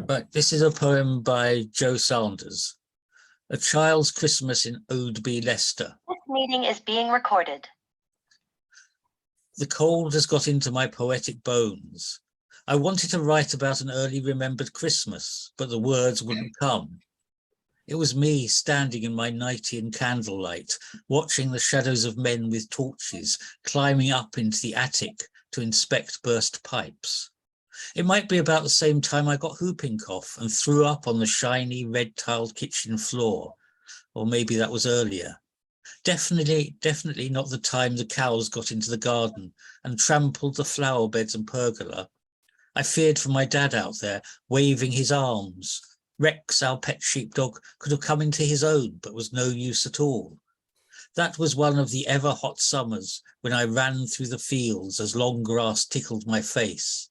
Right, this is a poem by Joe Sanders. A Child's Christmas in Oadby, Leicester. This meeting is being recorded. The cold has got into my poetic bones. I wanted to write about an early remembered Christmas, but the words wouldn't come. It was me standing in my nightie and candlelight, watching the shadows of men with torches climbing up into the attic to inspect burst pipes. It might be about the same time I got whooping cough and threw up on the shiny red-tiled kitchen floor, or maybe that was earlier. Definitely not the time the cows got into the garden and trampled the flower beds and pergola. I feared for my dad out there, waving his arms. Rex, our pet sheepdog, could have come into his own, but was no use at all. That was one of the ever-hot summers when I ran through the fields as long grass tickled my face.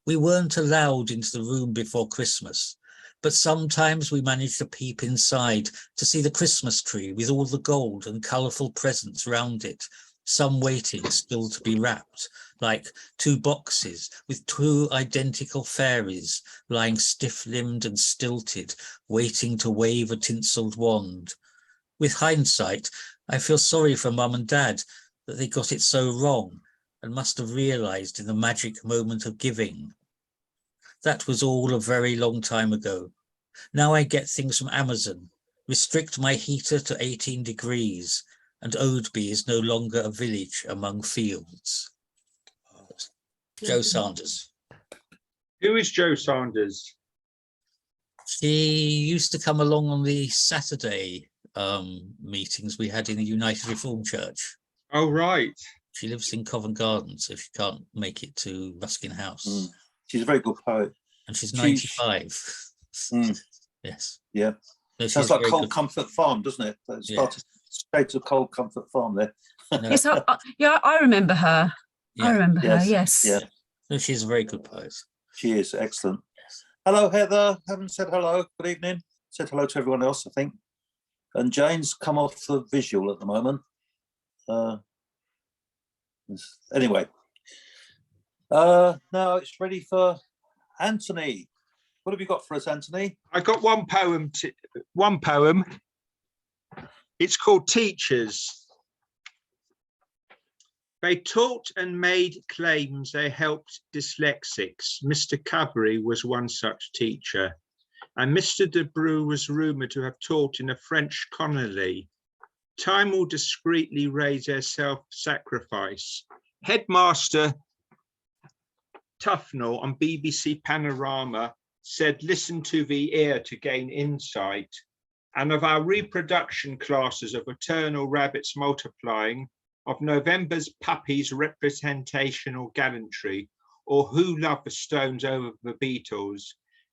We weren't allowed into the room before Christmas, but sometimes we managed to peep inside to see the Christmas tree with all the gold and colourful presents round it, some waiting still to be wrapped, like 2 boxes with 2 identical fairies lying stiff-limbed and stilted, waiting to wave a tinselled wand. With hindsight, I feel sorry for Mum and Dad that they got it so wrong and must have realised in the magic moment of giving. That was all a very long time ago. Now I get things from Amazon, restrict my heater to 18 degrees, and Oadby is no longer a village among fields. Joe Sanders. Who is Joe Sanders? She used to come along on the Saturday meetings we had in the United Reformed Church. Oh, right. She lives in Covent Garden, so she can't make it to Ruskin House. She's a very good poet. And she's 95. Yes. Yeah. So sounds like Cold Comfort Farm, doesn't it? Started straight to Cold Comfort Farm there. No. Yes, I remember her. Yeah. I remember her, yes. Yeah. So she's a very good poet. She is, excellent. Yes. Hello, Heather. Haven't said hello. Good evening. Said hello to everyone else, I think. And Jane's come off the visual at the moment. Anyway. Now it's ready for Anthony. What have you got for us, Anthony? I got one poem. It's called Teachers. They taught and made claims they helped dyslexics. Mr. Cabri was one such teacher, and Mr. Debreu was rumoured to have taught in a French colony. Time will discreetly raise their self-sacrifice. Headmaster Tufnell on BBC Panorama said, listen to the ear to gain insight. And of our reproduction classes of eternal rabbits multiplying, of November's puppies representational gallantry, or who love the Stones over the Beatles,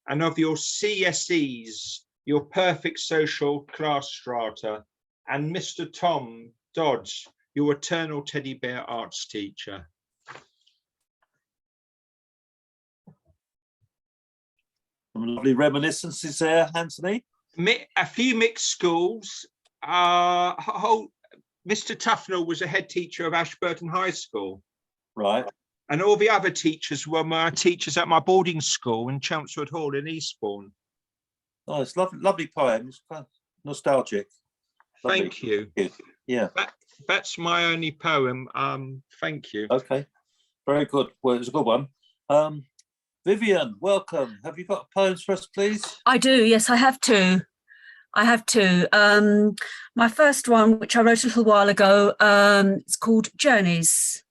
and of your CSEs, your perfect social class strata, and Mr. Tom Dodds, your eternal teddy bear arts teacher. Some lovely reminiscences there, Anthony. A few mixed schools. Mr. Tufnell was a head teacher of Ashburton High School. Right. And all the other teachers were my teachers at my boarding school in Chelmsford Hall in Eastbourne. Oh, it's lovely poems. Nostalgic. Lovely. Thank you. Yeah. That's my only poem. Thank you. Okay. Very good. Well, it was a good one. Vivian, welcome. Have you got poems for us, please? I do, yes, I have two. My first one, which I wrote a little while ago, it's called Journeys.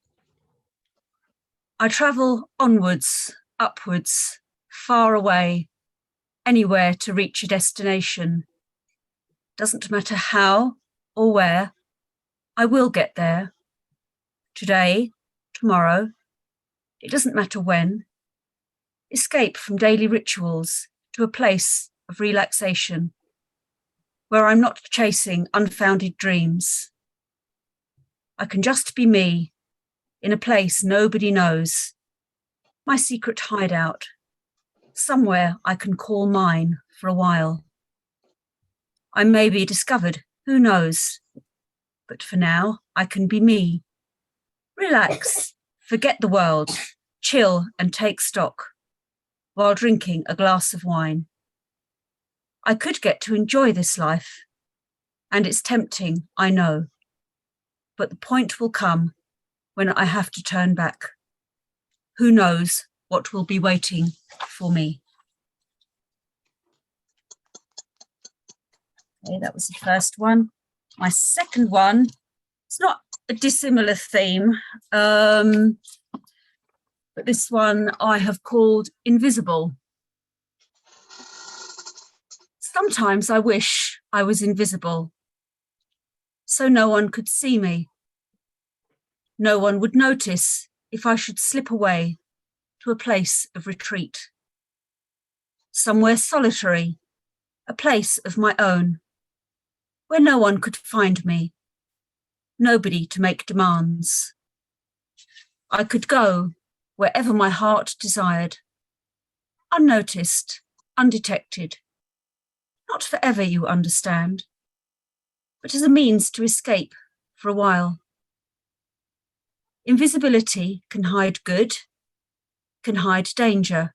I travel onwards, upwards, far away, anywhere to reach a destination. Doesn't matter how or where, I will get there. Today, tomorrow, it doesn't matter when. Escape from daily rituals to a place of relaxation, where I'm not chasing unfounded dreams. I can just be me, in a place nobody knows, my secret hideout, somewhere I can call mine for a while. I may be discovered, who knows, but for now I can be me. Relax, forget the world, chill and take stock. while drinking a glass of wine. I could get to enjoy this life, and it's tempting, I know, but the point will come when I have to turn back. Who knows what will be waiting for me? Okay, that was the first one. My second one, it's not a dissimilar theme, but this one I have called Invisible. Sometimes I wish I was invisible, so no one could see me. No one would notice if I should slip away to a place of retreat. Somewhere solitary, a place of my own, where no one could find me, nobody to make demands. I could go wherever my heart desired, unnoticed, undetected, not forever, you understand, but as a means to escape for a while. Invisibility can hide good, can hide danger.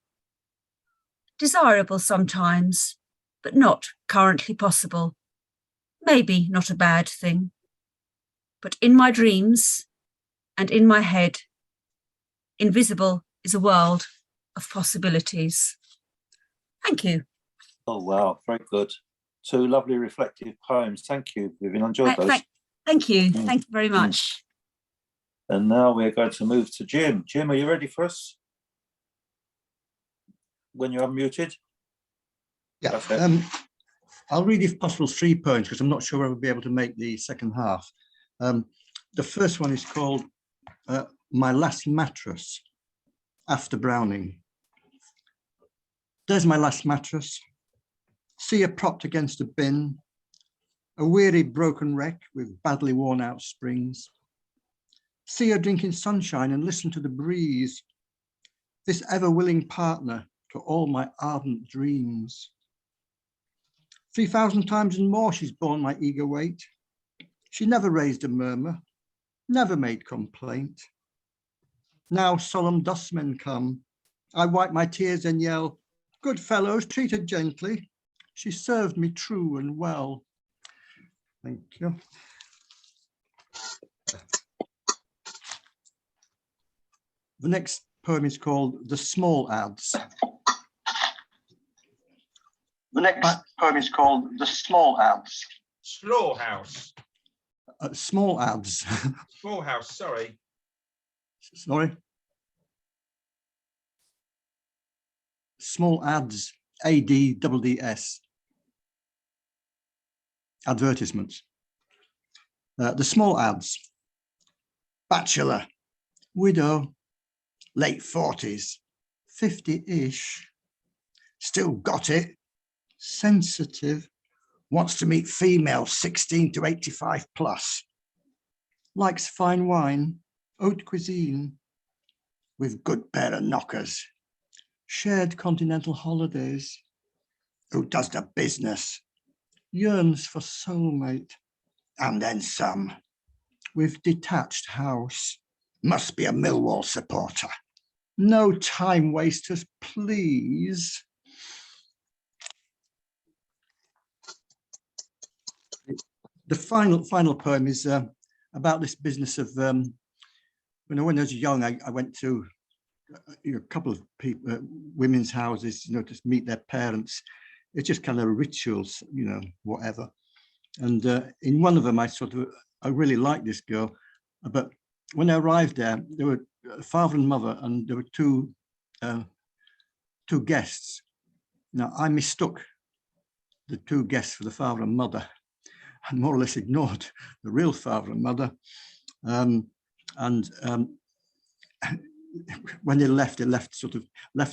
Desirable sometimes, but not currently possible. Maybe not a bad thing. But in my dreams and in my head, invisible is a world of possibilities. Thank you. Oh, wow, very good. Two lovely reflective poems. Thank you, Vivian. I enjoyed those. Thank you. Mm. Thank you very much. And now we're going to move to Jim. Jim, are you ready for us? When you're unmuted? Yeah, Okay. I'll read, if possible, 3 poems because I'm not sure I will be able to make the second half. The first one is called My Last Mattress, after Browning. There's my last mattress. See her propped against a bin, a weary broken wreck with badly worn out springs. See her drinking sunshine and listen to the breeze, this ever-willing partner to all my ardent dreams. 3,000 times and more she's borne my eager weight. She never raised a murmur, never made complaint. Now solemn dustmen come. I wipe my tears and yell, good fellows, treat her gently. She served me true and well. Thank you. The next poem is called The Small Ads. The next poem is called The Small Ads. Slaughhouse. Small Ads. Smallhouse, sorry. Sorry. Small Ads. ADDS. Advertisements. The small ads. Bachelor, widow, late 40s, 50-ish, still got it, sensitive, wants to meet female 16 to 85 plus, likes fine wine, haute cuisine, with good pair of knockers, shared continental holidays, who does the business, yearns for soulmate, and then some, with detached house, must be a Millwall supporter. No time wasters, please. The final poem is about this business of, when I was young, I went to a couple of people, women's houses, to meet their parents. It's just kind of rituals, whatever. And in one of them, I really liked this girl, but when I arrived there were a father and mother, and there were two guests. Now, I mistook the 2 guests for the father and mother, and more or less ignored the real father and mother. When they left the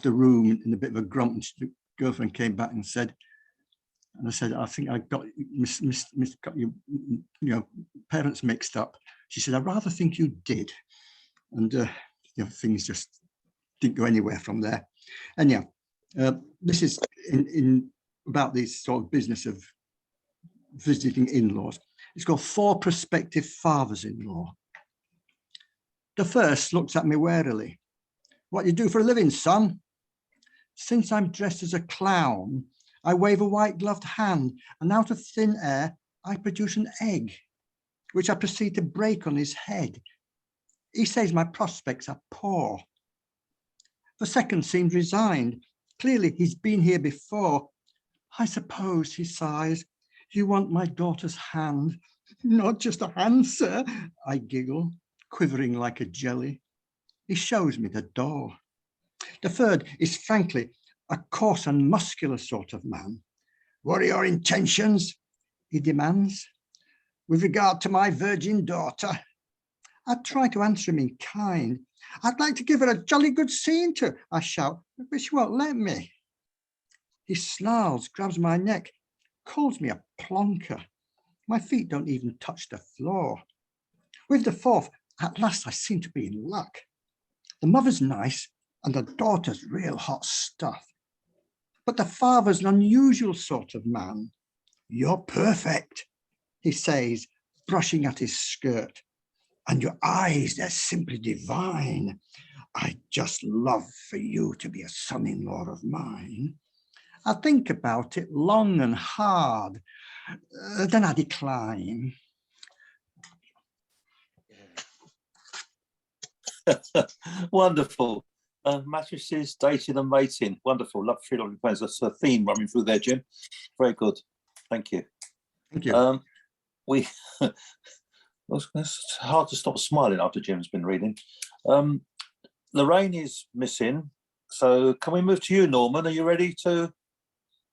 room in a bit of a grump, and the girlfriend came back and said, and I said, I think I got your parents mixed up. She said, I rather think you did. And things just didn't go anywhere from there. And this is in about this sort of business of visiting in-laws. It's called 4 Prospective Fathers-in-Law. The first looks at me warily. What you do for a living, son? Since I'm dressed as a clown, I wave a white gloved hand, and out of thin air, I produce an egg, which I proceed to break on his head. He says my prospects are poor. The second seems resigned. Clearly, he's been here before. I suppose, he sighs, you want my daughter's hand. Not just a hand, sir, I giggle, quivering like a jelly. He shows me the door. The third is frankly a coarse and muscular sort of man. What are your intentions? He demands. With regard to my virgin daughter, I try to answer him in kind. I'd like to give her a jolly good scene to, I shout, but she won't let me. He snarls, grabs my neck, calls me a plonker. My feet don't even touch the floor. With the fourth, at last I seem to be in luck. The mother's nice and the daughter's real hot stuff. But the father's an unusual sort of man. You're perfect, he says, brushing at his skirt. And your eyes, they're simply divine. I'd just love for you to be a son-in-law of mine. I think about it long and hard, then I decline. Wonderful. Mattresses, dating and mating. Wonderful. Love three lovely poems. That's a theme running through there, Jim. Very good. Thank you. Thank you. It's hard to stop smiling after Jim's been reading. Lorraine is missing. So can we move to you, Norman? Are you ready to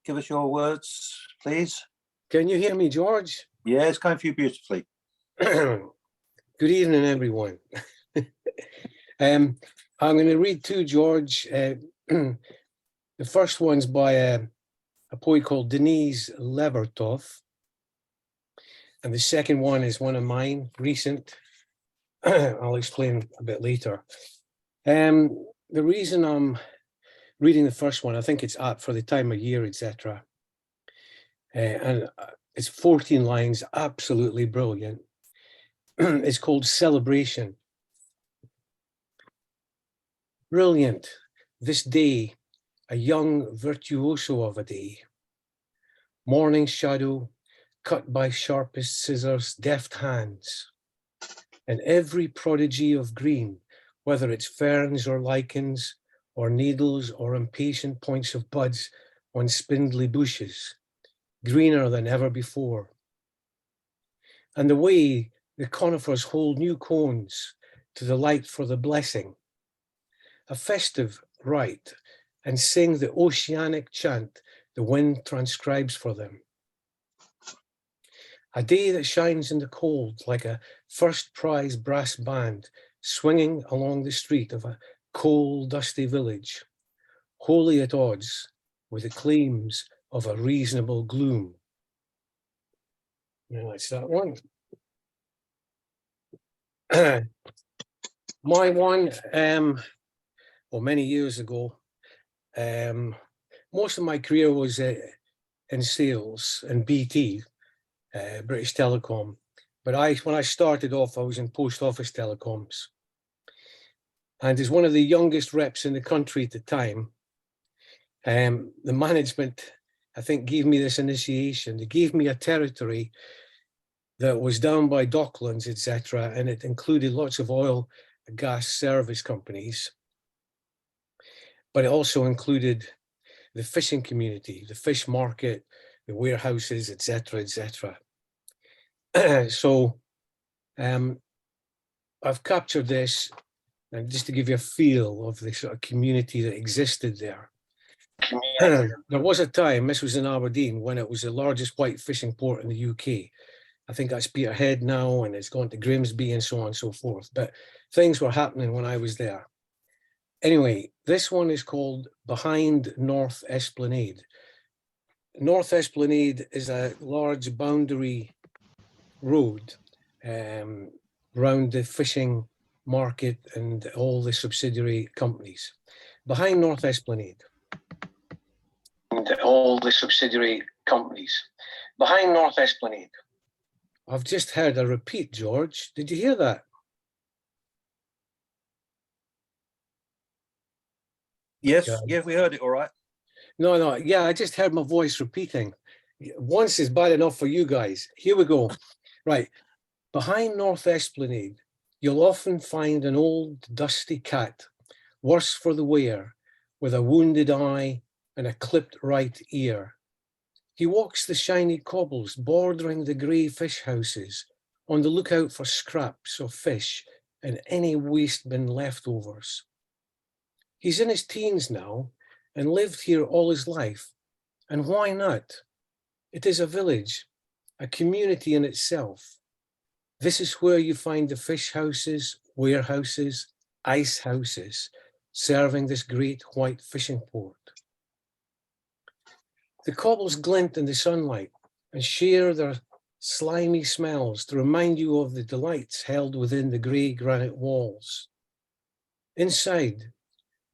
give us your words, please? Can you hear me, George? Yeah, it's going for you beautifully. Good evening, everyone. I'm going to read two, George. The first one's by a poet called Denise Levertov. And the second one is one of mine, recent. I'll explain a bit later. The reason I'm reading the first one, I think it's apt for the time of year, etc. And it's 14 lines, absolutely brilliant. It's called Celebration. Brilliant, this day, a young virtuoso of a day. Morning shadow, cut by sharpest scissors, deft hands. And every prodigy of green, whether it's ferns or lichens, or needles or impatient points of buds on spindly bushes, greener than ever before. And the way the conifers hold new cones to the light for the blessing, a festive rite, and sing the oceanic chant the wind transcribes for them. A day that shines in the cold like a first prize brass band swinging along the street of a cold, dusty village, wholly at odds with the claims of a reasonable gloom. And that's that one. My one, well, many years ago, most of my career was in sales and BT, British Telecom. But when I started off, I was in post office telecoms. And as one of the youngest reps in the country at the time, the management, I think, gave me this initiation. They gave me a territory that was down by Docklands, etc., and it included lots of oil and gas service companies. But it also included the fishing community, the fish market, the warehouses, etc., etc. So I've captured this, and just to give you a feel of the sort of community that existed there. There was a time, this was in Aberdeen, when it was the largest white fishing port in the UK. I think that's Peterhead now, and it's gone to Grimsby and so on and so forth. But things were happening when I was there. Anyway, this one is called Behind North Esplanade. North Esplanade is a large boundary road around the fishing market and all the subsidiary companies. Behind North Esplanade. And all the subsidiary companies. Behind North Esplanade. I've just heard a repeat, George. Did you hear that? Yes, Yeah. yeah, we heard it all right. No, yeah, I just heard my voice repeating. Once is bad enough for you guys. Here we go. Right. Behind North Esplanade, you'll often find an old dusty cat, worse for the wear, with a wounded eye and a clipped right ear. He walks the shiny cobbles bordering the grey fish houses, on the lookout for scraps of fish and any waste bin leftovers. He's in his teens now and lived here all his life. And why not? It is a village, a community in itself. This is where you find the fish houses, warehouses, ice houses, serving this great white fishing port. The cobbles glint in the sunlight and share their slimy smells to remind you of the delights held within the grey granite walls. Inside,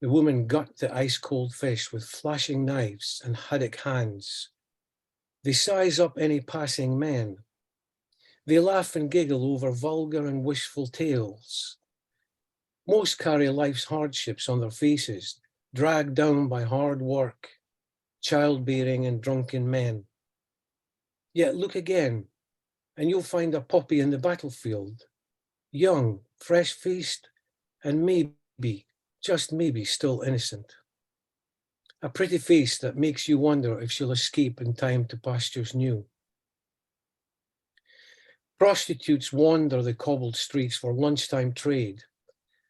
the women gut the ice-cold fish with flashing knives and haddock hands. They size up any passing men. They laugh and giggle over vulgar and wishful tales. Most carry life's hardships on their faces, dragged down by hard work, childbearing and drunken men. Yet look again, and you'll find a puppy in the battlefield, young, fresh-faced, and maybe, just maybe, still innocent. A pretty face that makes you wonder if she'll escape in time to pastures new. Prostitutes wander the cobbled streets for lunchtime trade,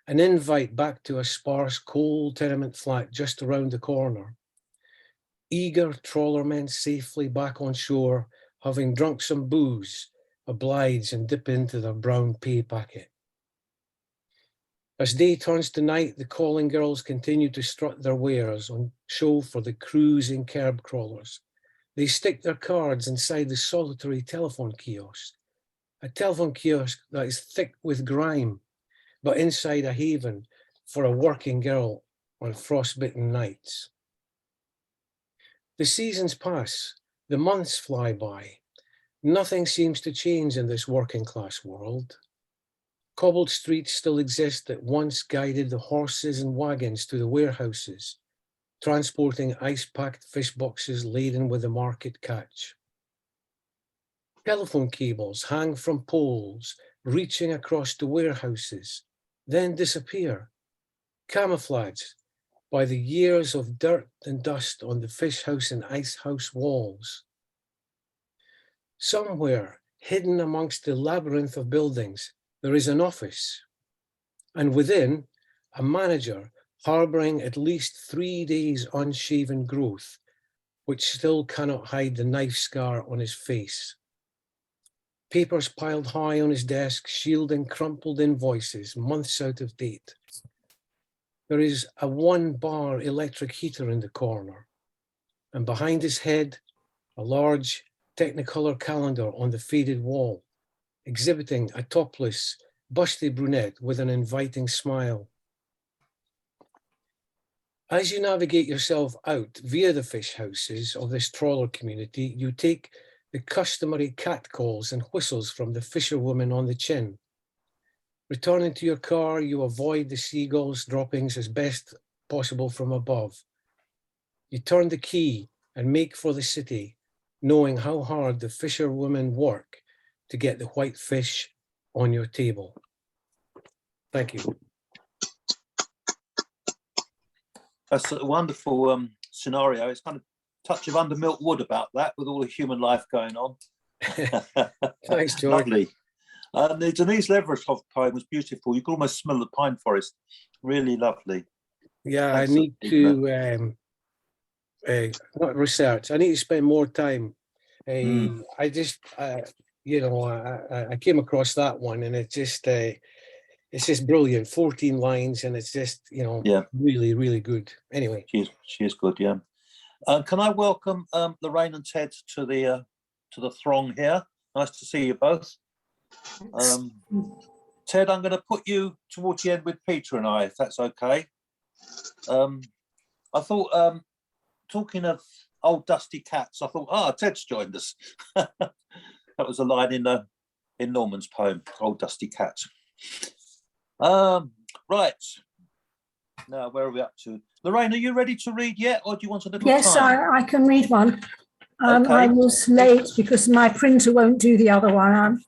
an invite back to a sparse, cold tenement flat just around the corner. Eager trawlermen safely back on shore, having drunk some booze, oblige and dip into their brown pay packet. As day turns to night, the calling girls continue to strut their wares on show for the cruising curb crawlers. They stick their cards inside the solitary telephone kiosk, a telephone kiosk that is thick with grime, but inside a haven for a working girl on frostbitten nights. The seasons pass, the months fly by. Nothing seems to change in this working class world. Cobbled streets still exist that once guided the horses and wagons to the warehouses, transporting ice-packed fish boxes laden with the market catch. Telephone cables hang from poles, reaching across the warehouses, then disappear, camouflaged by the years of dirt and dust on the fish house and ice house walls. Somewhere, hidden amongst the labyrinth of buildings, there is an office, and within, a manager harboring at least 3 days unshaven growth, which still cannot hide the knife scar on his face. Papers piled high on his desk, shielding crumpled invoices, months out of date. There is a 1-bar electric heater in the corner, and behind his head, a large Technicolor calendar on the faded wall, exhibiting a topless, busty brunette with an inviting smile. As you navigate yourself out via the fish houses of this trawler community, you take the customary catcalls and whistles from the fisherwoman on the chin. Returning to your car, you avoid the seagulls' droppings as best possible from above. You turn the key and make for the city, knowing how hard the fisherwomen work to get the white fish on your table. Thank you. That's a wonderful scenario. It's kind of touch of undermilk wood about that, with all the human life going on. Thanks, George. Lovely. The Denise Leverett poem was beautiful. You could almost smell the pine forest. Really lovely. Yeah, Excellent, I need to not research. I need to spend more time. I just, you know, I came across that one, and it's just brilliant. 14 lines, and it's just, you know, Yeah, really, really good. Anyway, she is good. Yeah. Can I welcome Lorraine and Ted to the throng here? Nice to see you both. Ted, I'm going to put you towards the end with Peter and I, if that's okay. I thought, talking of old dusty cats, I thought, Ted's joined us. That was a line in Norman's poem, Old Dusty Cats. Right. Now, where are we up to? Lorraine, are you ready to read yet, or do you want a little Yes, time? I can read one. I Okay. was late because my printer won't do the other one.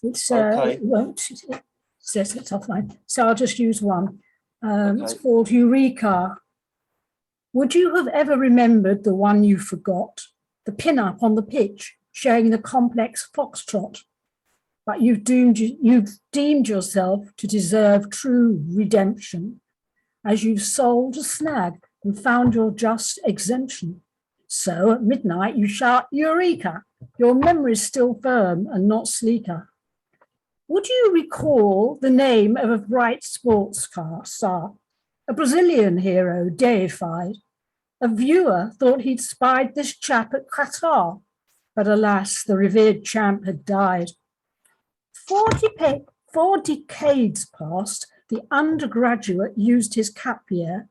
Okay. It won't. It says it's offline. So I'll just use one. It's Okay. called Eureka. Would you have ever remembered the one you forgot? The pin-up on the pitch showing the complex foxtrot. But you've deemed yourself to deserve true redemption, as you've sold a snag and found your just exemption. So at midnight you shout, Eureka! Your memory's still firm and not sleeker. Would you recall the name of a bright sports car star, a Brazilian hero deified? A viewer thought he'd spied this chap at Qatar, but alas, the revered champ had died. 4 decades passed, the undergraduate used his cap year.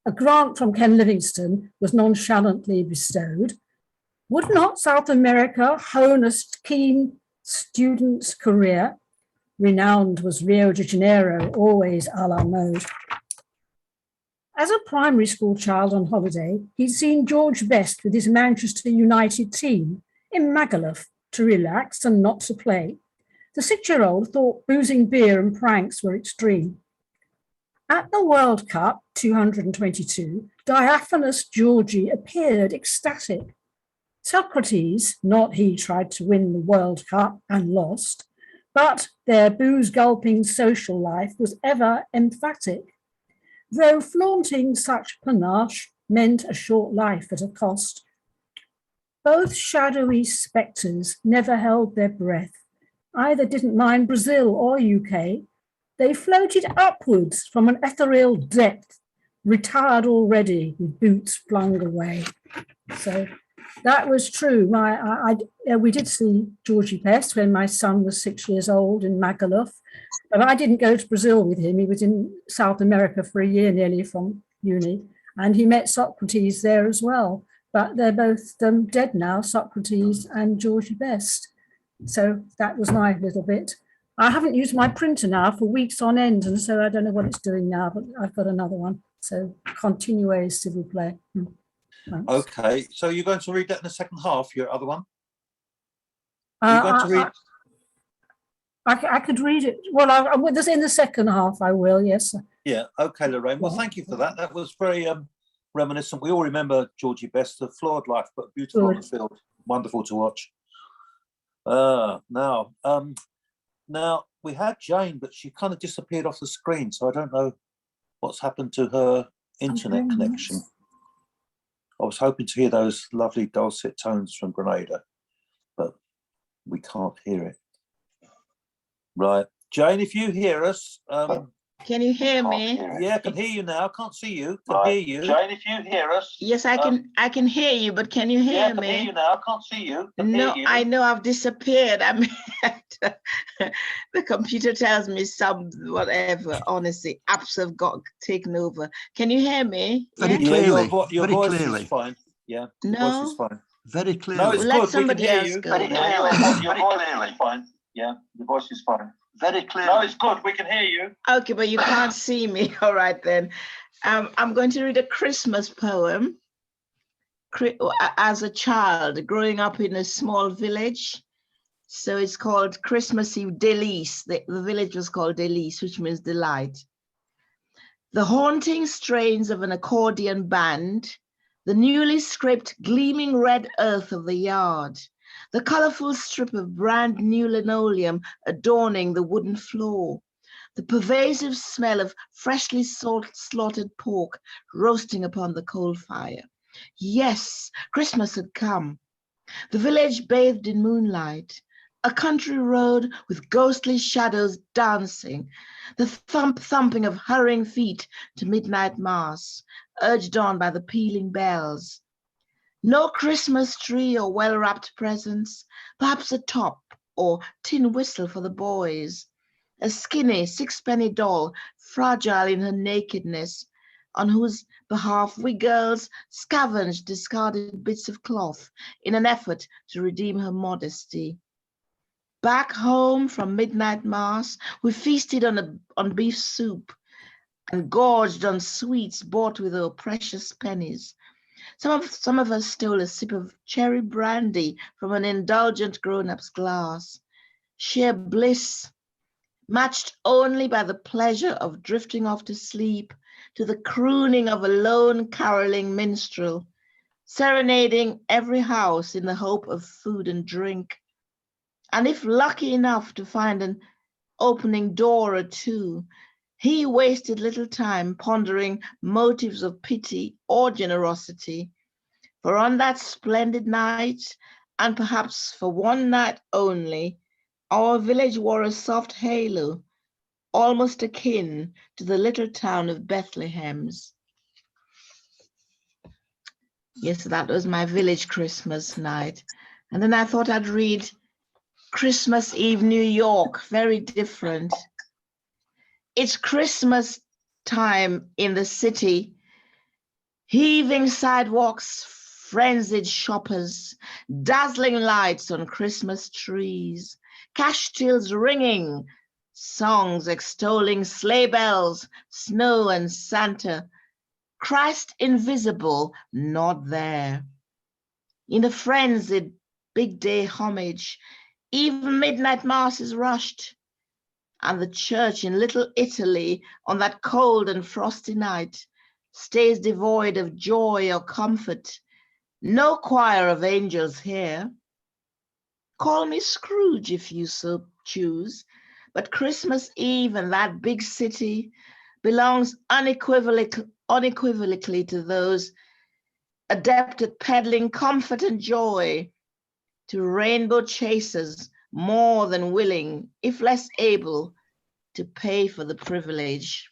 A grant from Ken Livingstone was nonchalantly bestowed. Would not South America hone a keen student's career? Renowned was Rio de Janeiro, always a la mode. As a primary school child on holiday, he'd seen George Best with his Manchester United team in Magaluf to relax and not to play. The 6-year-old thought boozing beer and pranks were extreme. At the World Cup 222, diaphanous Georgie appeared ecstatic. Socrates, not he, tried to win the World Cup and lost, but their booze-gulping social life was ever emphatic, though flaunting such panache meant a short life at a cost. Both shadowy spectres never held their breath. Either didn't mind Brazil or UK. They floated upwards from an ethereal depth, retired already with boots flung away. So that was true. We did see Georgie Best when my son was 6 years old in Magaluf, but I didn't go to Brazil with him. He was in South America for a year nearly from uni, and he met Socrates there as well. But they're both dead now, Socrates and Georgie Best. So that was my little bit. I haven't used my printer now for weeks on end, and so I don't know what it's doing now, but I've got another one. So continuez, s'il vous plaît. Thanks. Okay, so you're going to read that in the second half, your other one? You're going to read... I could read it. Well, in the second half, I will, yes. Yeah, okay, Lorraine. Well, thank you for that. That was very reminiscent. We all remember Georgie Best, the flawed life, but beautiful on the field. Wonderful to watch. Now we had Jane, but she kind of disappeared off the screen, so I don't know what's happened to her internet connection. I was hoping to hear those lovely dulcet tones from Grenada, but we can't hear it. Right, Jane, if you hear us, can you hear me? Yeah, I can hear you now. I can't see you. Can hear you. Jane, if you hear us. Yes, I can hear you, but can you hear I can me? hear you now. I can't see you. No, I know I've disappeared. I mean, the computer tells me some whatever. Honestly, apps have got taken over. Can you hear me? Very Yeah? clearly. Your very voice clearly. is fine. Yeah, your No? voice is fine. Very clearly. No, it's Let good. somebody We can hear else you. go. Very clearly. Your voice is fine. Yeah, your voice is fine. Very clearly. No, it's good. We can hear you. Okay, but you can't see me. All right then. I'm going to read a Christmas poem. As a child, growing up in a small village. So it's called Christmas Eve Delice. The village was called Delice, which means delight. The haunting strains of an accordion band, the newly scraped gleaming red earth of the yard, the colorful strip of brand new linoleum adorning the wooden floor, the pervasive smell of freshly slaughtered pork roasting upon the coal fire. Yes, Christmas had come. The village bathed in moonlight, a country road with ghostly shadows dancing, the thumping of hurrying feet to midnight mass, urged on by the pealing bells. No Christmas tree or well-wrapped presents, perhaps a top or tin whistle for the boys, a skinny sixpenny doll, fragile in her nakedness, on whose behalf we girls scavenged discarded bits of cloth in an effort to redeem her modesty. Back home from midnight mass, we feasted on beef soup and gorged on sweets bought with our precious pennies. Some of us stole a sip of cherry brandy from an indulgent grown-up's glass. Sheer bliss, matched only by the pleasure of drifting off to sleep to the crooning of a lone caroling minstrel, serenading every house in the hope of food and drink. And if lucky enough to find an opening door or two, he wasted little time pondering motives of pity or generosity. For on that splendid night, and perhaps for one night only, our village wore a soft halo, almost akin to the little town of Bethlehem's. Yes, that was my village Christmas night. And then I thought I'd read Christmas Eve, New York, very different. It's Christmas time in the city, heaving sidewalks, frenzied shoppers, dazzling lights on Christmas trees, cash tills ringing, songs extolling sleigh bells, snow and Santa, Christ invisible, not there. In the frenzied big day homage, even midnight mass is rushed, and the church in Little Italy on that cold and frosty night stays devoid of joy or comfort. No choir of angels here. Call me Scrooge if you so choose, but Christmas Eve in that big city belongs unequivocally to those adept at peddling comfort and joy, to rainbow chasers more than willing, if less able, to pay for the privilege.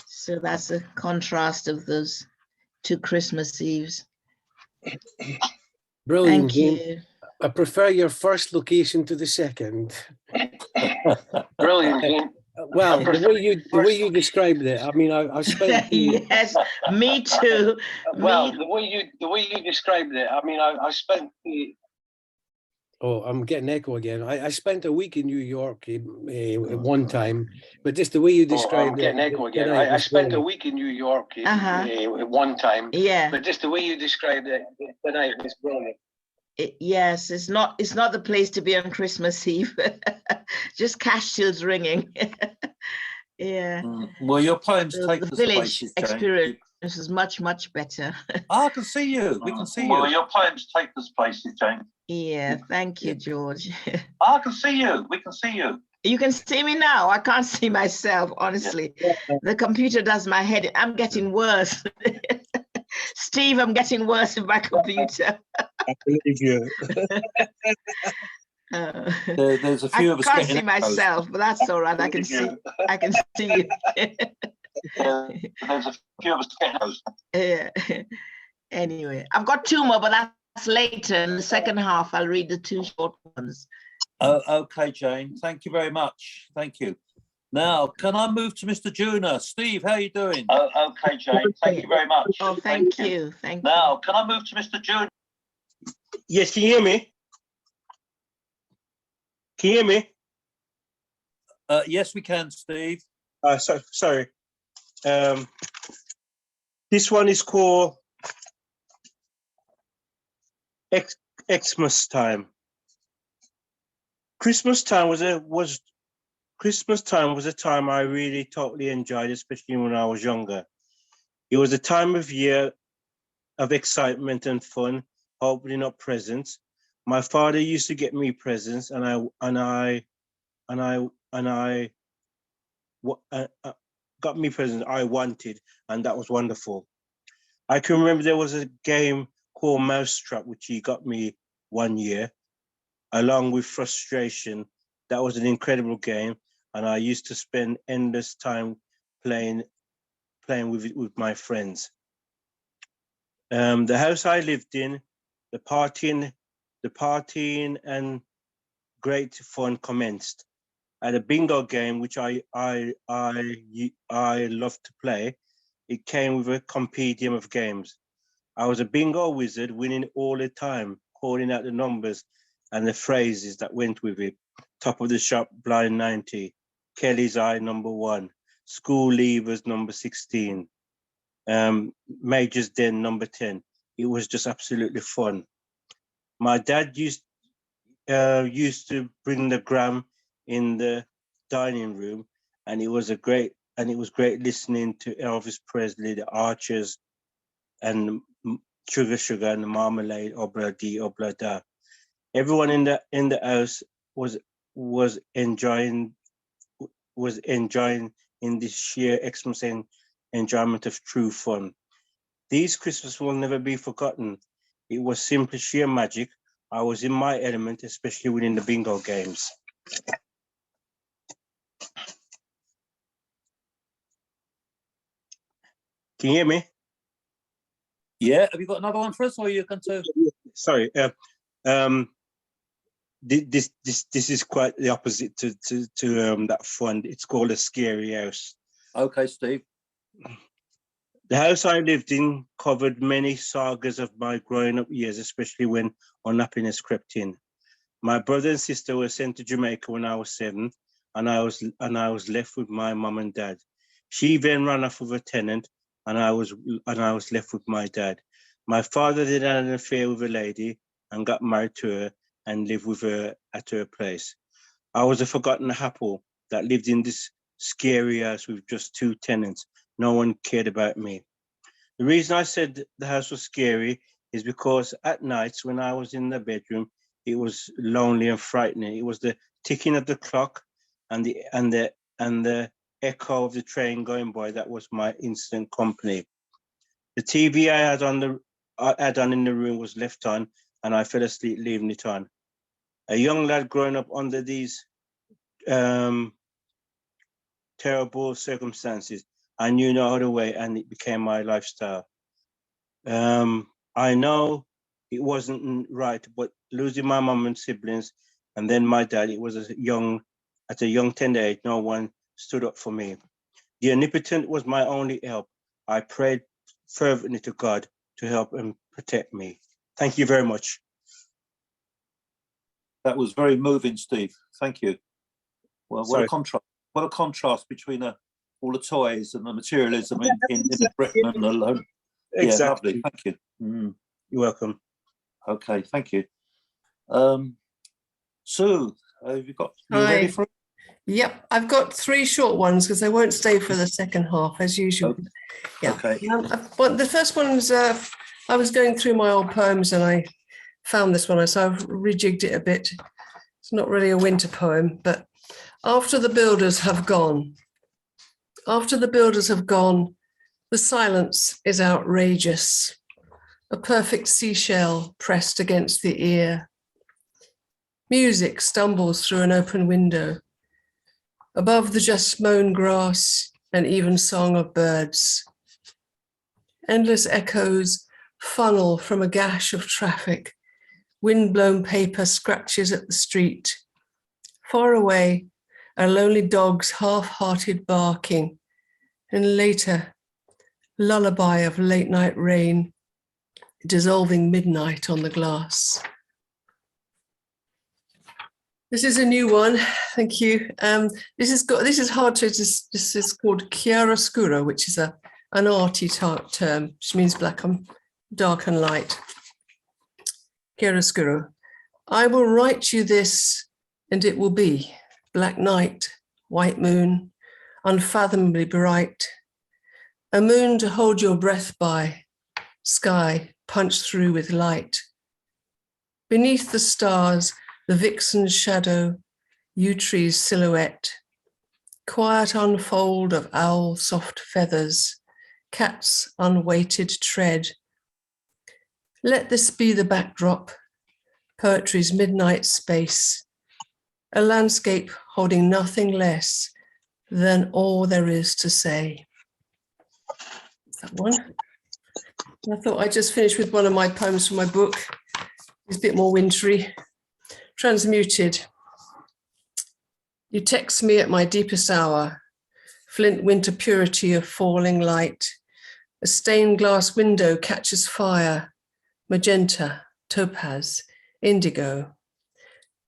So that's a contrast of those two Christmas Eves. Brilliant, Thank Jane. you. I prefer your first location to the second. Brilliant, Jane. Well, the way you described it, I mean, I spent the, Yes, me too. Well, Me, the way you described it, I mean, I spent the oh, I'm getting echo again. I spent a week in New York at one time, but just the way you I'm described getting it echo again. tonight I was spent a brilliant. week in New York Uh-huh. at one time, yeah. but just the way you described it tonight was brilliant. Yes, it's not the place to be on Christmas Eve. Just cash tills ringing. Yeah. Well, your poems So take the us village places, Jane. experience is much, much better. I can see you. We can see Well, you. your poems take us places, Jane. Yeah, thank you, George. I can see you. We can see you. You can see me now. I can't see myself, honestly. The computer does my head. I'm getting worse. Steve, I'm getting worse with my computer. I believe you. There's a few of us I can't getting see echoes. myself, but that's all right. I can see you. There's a few of us getting those. Yeah. Anyway, I've got two more, but that's later. In the second half, I'll read the two short ones. Oh, okay, Jane. Thank you very much. Thank you. Now, can I move to Mr. Juna? Steve, how are you doing? Okay, Jane. Thank you very much. Oh, thank you. Thank you. Now, can I move to Mr. June? Yes, can you hear me? Can you hear me? Yes, we can, Steve. Sorry. This one is called Xmas time. Christmas time was a time I really totally enjoyed, especially when I was younger. It was a time of year of excitement and fun, opening up presents. My father used to get me presents, and I got me presents I wanted, and that was wonderful. I can remember there was a game called Mousetrap, which he got me one year, along with Frustration. That was an incredible game, and I used to spend endless time playing with it with my friends. The house I lived in, the partying and great fun commenced. At a bingo game, which I loved to play, it came with a compendium of games. I was a bingo wizard, winning all the time, calling out the numbers and the phrases that went with it. Top of the shop, blind 90, Kelly's eye, number 1, School Leavers number 16, Major's Den number 10. It was just absolutely fun. My dad used to bring the gram in the dining room, and it was great listening to Elvis Presley, the Archers, and Sugar and the Marmalade, Obla Di Obla Da. Everyone in the house was enjoying in this sheer Xmas enjoyment of true fun. These Christmas will never be forgotten. It was simply sheer magic. I was in my element, especially within the bingo games. Can you hear me? Yeah, have you got another one for us, or you can to? Sorry. This is quite the opposite to that fun. It's called a scary house. Okay, Steve. The house I lived in covered many sagas of my growing up years, especially when unhappiness crept in. My brother and sister were sent to Jamaica when I was 7, and I was left with my mum and dad. She then ran off with a tenant, and I was left with my dad. My father then had an affair with a lady and got married to her and lived with her at her place. I was a forgotten apple that lived in this scary house with just 2 tenants. No one cared about me. The reason I said the house was scary is because at nights when I was in the bedroom, it was lonely and frightening. It was the ticking of the clock and the echo of the train going by that was my instant company. The TV I had on in the room was left on, and I fell asleep leaving it on. A young lad growing up under these terrible circumstances, I knew no other way, and it became my lifestyle. I know it wasn't right, but losing my mum and siblings, and then my dad, it was at a young tender age, no one stood up for me. The Omnipotent was my only help. I prayed fervently to God to help and protect me. Thank you very much. That was very moving, Steve. Thank you. Well, what Sorry. a contrast! What a contrast between all the toys and the materialism in Britain and alone. Exactly. Yeah, lovely. Thank you. Mm. You're welcome. Okay, thank you. Sue, have you ready Hi. for it? Yep, I've got 3 short ones because I won't stay for the second half as usual. Okay. Yeah. Okay. But the first one was I was going through my old poems and I found this one, so I've rejigged it a bit. It's not really a winter poem, but after the builders have gone, the silence is outrageous. A perfect seashell pressed against the ear. Music stumbles through an open window. Above the just mown grass, an even song of birds. Endless echoes funnel from a gash of traffic. Wind-blown paper scratches at the street. Far away, a lonely dog's half-hearted barking. And later, lullaby of late-night rain, dissolving midnight on the glass. This is a new one, thank you. This is hard to, this is called chiaroscuro, which is an arty term, which means dark and light. Chiaroscuro. I will write you this, and it will be black night, white moon, unfathomably bright. A moon to hold your breath by, sky punched through with light. Beneath the stars, the vixen's shadow, yew tree's silhouette, quiet unfold of owl soft feathers, cat's unweighted tread. Let this be the backdrop, poetry's midnight space, a landscape holding nothing less than all there is to say. That one. I thought I'd just finish with one of my poems from my book. It's a bit more wintry. Transmuted. You text me at my deepest hour, flint winter purity of falling light. A stained glass window catches fire, magenta, topaz, indigo.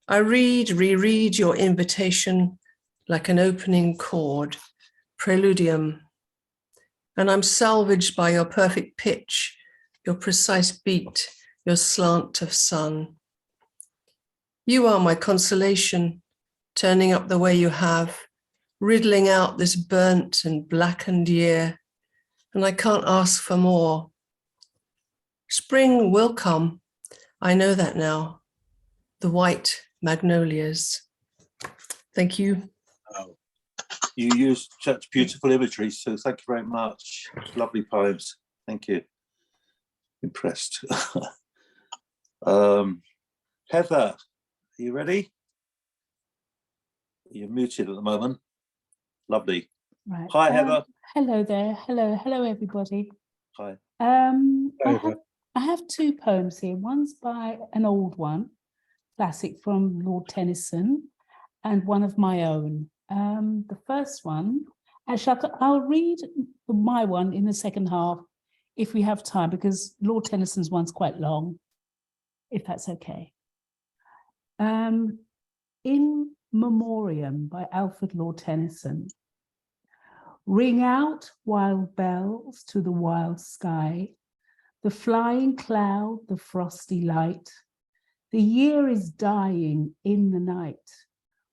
I reread your invitation like an opening chord, preludium. And I'm salvaged by your perfect pitch, your precise beat, your slant of sun. You are my consolation, turning up the way you have, riddling out this burnt and blackened year, and I can't ask for more. Spring will come, I know that now, the white magnolias. Thank you. You used such beautiful imagery, so thank you very much. Lovely poems. Thank you. Impressed. Heather, are you ready? You're muted at the moment. Lovely. Right. Hi, Heather. Hello there. Hello, everybody. Hi. I have two poems here. One's by an old one, classic from Lord Tennyson, and one of my own. The first one, actually, I'll read my one in the second half if we have time, because Lord Tennyson's one's quite long, if that's okay. In Memoriam by Alfred Lord Tennyson. Ring out wild bells to the wild sky, the flying cloud, the frosty light. The year is dying in the night.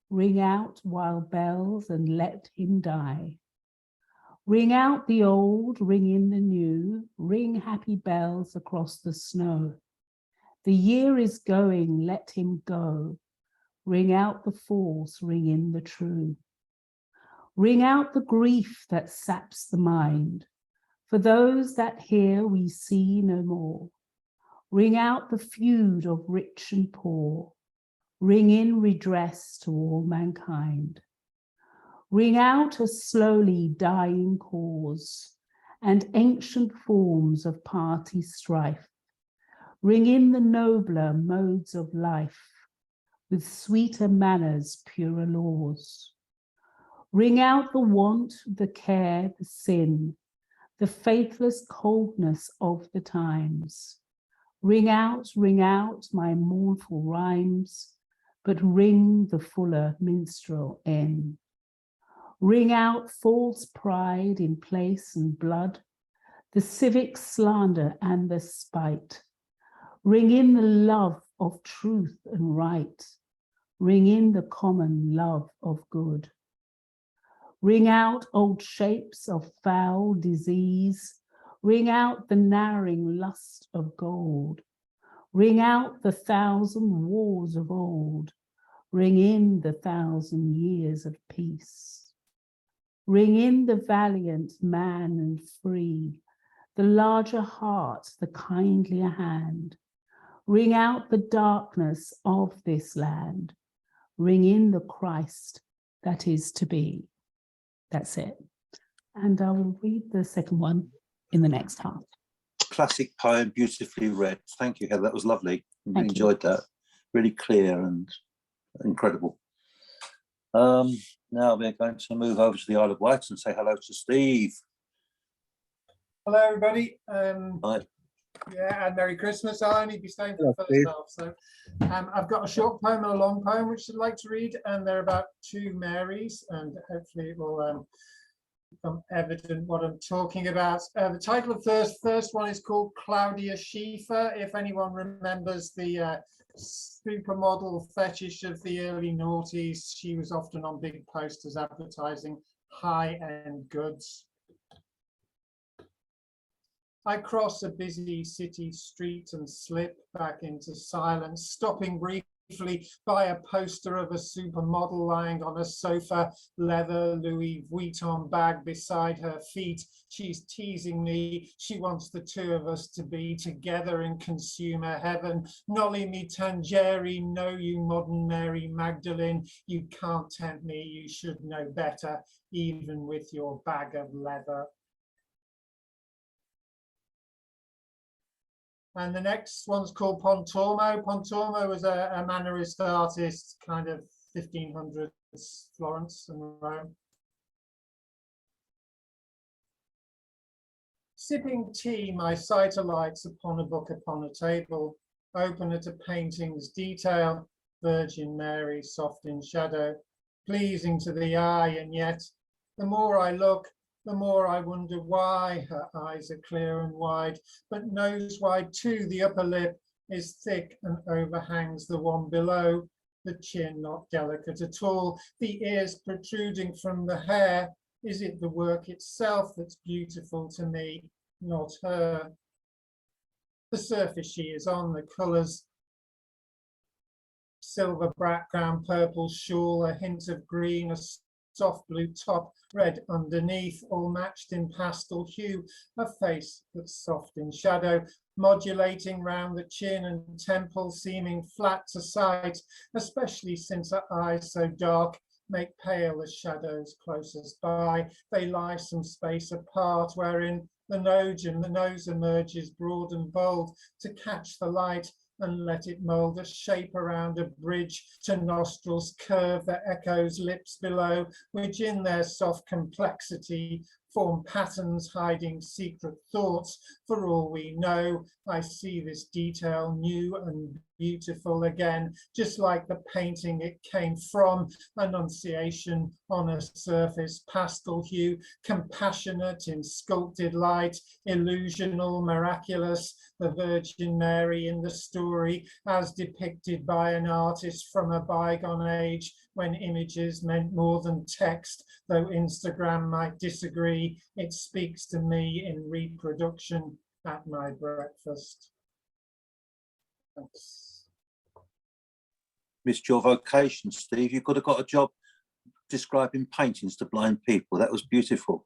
Ring out wild bells and let him die. Ring out the old, ring in the new, ring happy bells across the snow. The year is going, let him go. Ring out the false, ring in the true. Ring out the grief that saps the mind. For those that hear we see no more. Ring out the feud of rich and poor. Ring in redress to all mankind. Ring out a slowly dying cause and ancient forms of party strife. Ring in the nobler modes of life with sweeter manners, purer laws. Ring out the want, the care, the sin, the faithless coldness of the times. Ring out my mournful rhymes, but ring the fuller minstrel in. Ring out false pride in place and blood, the civic slander and the spite. Ring in the love of truth and right. Ring in the common love of good. Ring out old shapes of foul disease. Ring out the narrowing lust of gold. Ring out the 1,000 wars of old. Ring in the 1,000 years of peace. Ring in the valiant man and free, the larger heart, the kindlier hand. Ring out the darkness of this land. Ring in the Christ that is to be. That's it. And I will read the second one in the next half. Classic poem, beautifully read. Thank you, Heather. That was lovely. I really Thank you. enjoyed that. Really clear and incredible. Now we're going to move over to the Isle of Wight and say hello to Steve. Hello, everybody. Hi. Yeah, and Merry Christmas. I'll only be staying for the first half. So I've got a short poem and a long poem which I'd like to read, and they're about two Marys, and hopefully it will become evident what I'm talking about. The title of the first one is called Claudia Schiffer. If anyone remembers the supermodel fetish of the early noughties, she was often on big posters advertising high-end goods. I cross a busy city street and slip back into silence, stopping briefly by a poster of a supermodel lying on a sofa, leather Louis Vuitton bag beside her feet. She's teasing me. She wants the two of us to be together in consumer heaven. Nolly me tangeri, know you modern Mary Magdalene. You can't tempt me, you should know better, even with your bag of leather. And the next one's called Pontormo. Pontormo was a Mannerist artist, kind of 1500s Florence and Rome. Sipping tea, my sight alights upon a book upon a table, open at a painting's detail, Virgin Mary soft in shadow, pleasing to the eye and yet The more I look, the more I wonder why. Her eyes are clear and wide, but nose wide too. The upper lip is thick and overhangs the one below. The chin not delicate at all. The ears protruding from the hair. Is it the work itself that's beautiful to me, not her? The surface she is on, the colours, silver background, purple shawl, a hint of green, a soft blue top, red underneath, all matched in pastel hue, a face that's soft in shadow, modulating round the chin and temple, seeming flat to sight, especially since her eyes so dark make pale as shadows closest by. They lie some space apart, wherein the nose emerges broad and bold to catch the light and let it mold a shape around a bridge to nostrils curve that echoes lips below, which in their soft complexity form patterns hiding secret thoughts. For all we know, I see this detail new and beautiful again, just like the painting it came from, Annunciation on a surface, pastel hue, compassionate in sculpted light, illusional, miraculous, the Virgin Mary in the story, as depicted by an artist from a bygone age when images meant more than text. Though Instagram might disagree, it speaks to me in reproduction at my breakfast. Thanks. Missed your vocation, Steve. You could have got a job describing paintings to blind people. That was beautiful.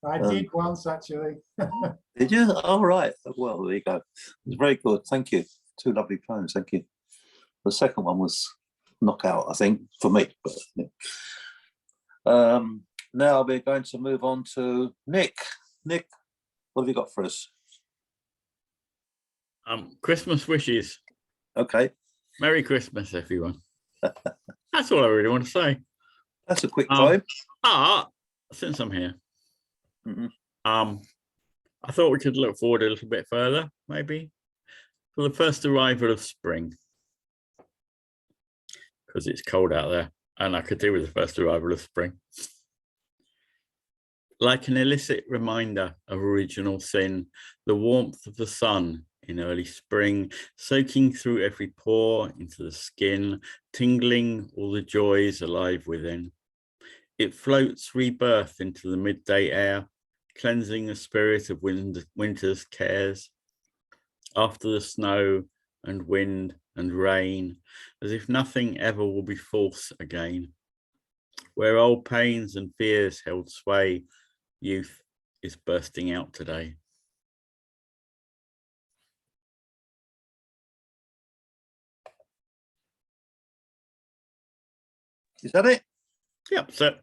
I did once, actually. Did you? All right. Well, there you go. It was very good. Thank you. Two lovely poems. Thank you. The second one was knockout, I think, for me. But, yeah. Now we're going to move on to Nick. Nick, what have you got for us? Christmas wishes. Okay. Merry Christmas, everyone. That's all I really want to say. That's a quick poem. Since I'm here, I thought we could look forward a little bit further, maybe, for the first arrival of spring, because it's cold out there, and I could do with the first arrival of spring. Like an illicit reminder of original sin, the warmth of the sun in early spring, soaking through every pore into the skin, tingling all the joys alive within. It floats rebirth into the midday air, cleansing the spirit of winter's cares. After the snow and wind and rain, as if nothing ever will be false again. Where old pains and fears held sway, youth is bursting out today. Is that it? Yep, so.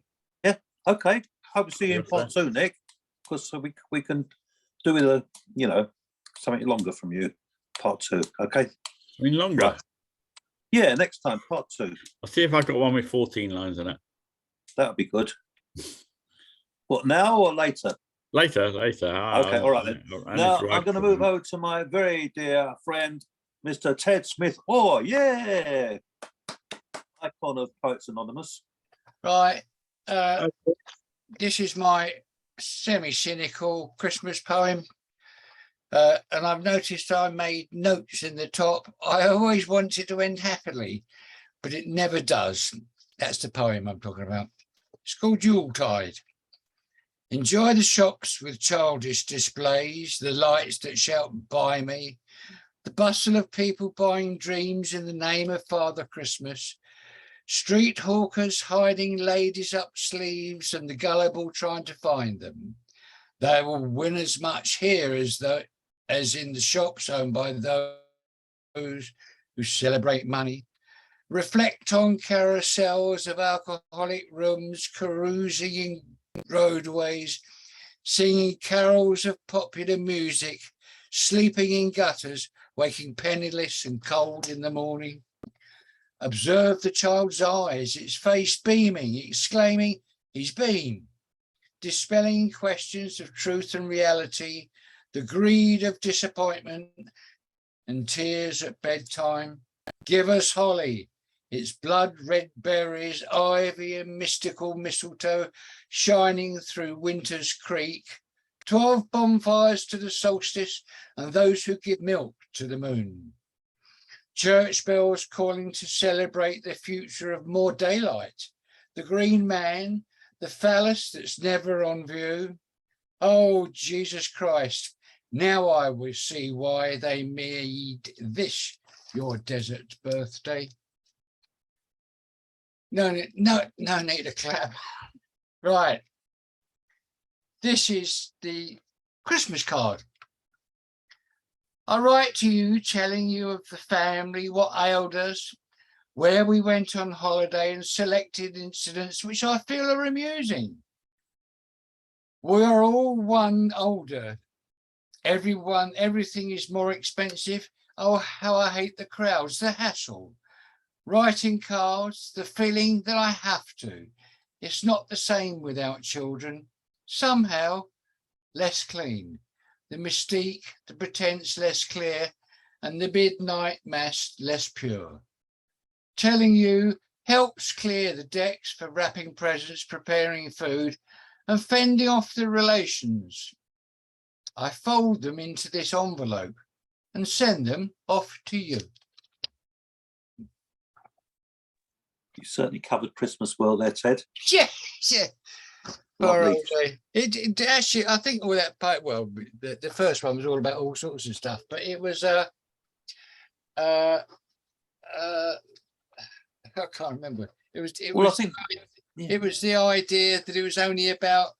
Yeah, okay. Hope to see you in part two, Nick, because we can do with a, something longer from you, part two, okay? I mean, longer? Right. Yeah, next time, part two. I'll see if I got one with 14 lines in it. That would be good. What, now or later? Later. Okay, all right then. Now I'm going to move over to my very dear friend, Mr. Ted Smith. Oh, yeah! Icon of Poets Anonymous. Right. This is my semi-cynical Christmas poem. And I've noticed I made notes in the top. I always want it to end happily, but it never does. That's the poem I'm talking about. It's called Yuletide. Enjoy the shops with childish displays, the lights that shout buy me, the bustle of people buying dreams in the name of Father Christmas, street hawkers hiding ladies up sleeves and the gullible trying to find them. They will win as much here as in the shops owned by those who celebrate money. Reflect on carousels of alcoholic rooms carousing in roadways, singing carols of popular music, sleeping in gutters, waking penniless and cold in the morning. Observe the child's eyes, its face beaming, exclaiming, he's been. Dispelling questions of truth and reality, the greed of disappointment and tears at bedtime. Give us holly, Its blood red berries, ivy and mystical mistletoe shining through winter's creek. 12 bonfires to the solstice and those who give milk to the moon. Church bells calling to celebrate the future of more daylight. The green man, the phallus that's never on view. Oh, Jesus Christ, now I will see why they made this your desert birthday. No need to clap. Right. This is the Christmas card. I write to you telling you of the family, what ailed us, where we went on holiday and selected incidents which I feel are amusing. We are all one older. Everything is more expensive. Oh, how I hate the crowds, the hassle. Writing cards, the feeling that I have to. It's not the same without children. Somehow less clean. The mystique, the pretense less clear, and the midnight mass less pure. Telling you helps clear the decks for wrapping presents, preparing food, and fending off the relations. I fold them into this envelope and send them off to you. You certainly covered Christmas well there, Ted. Yeah. Poor Lovely. old day. It actually, I think all that part, well, the first one was all about all sorts of stuff, but it was I can't remember. It was Well, I think it was the idea that it was only about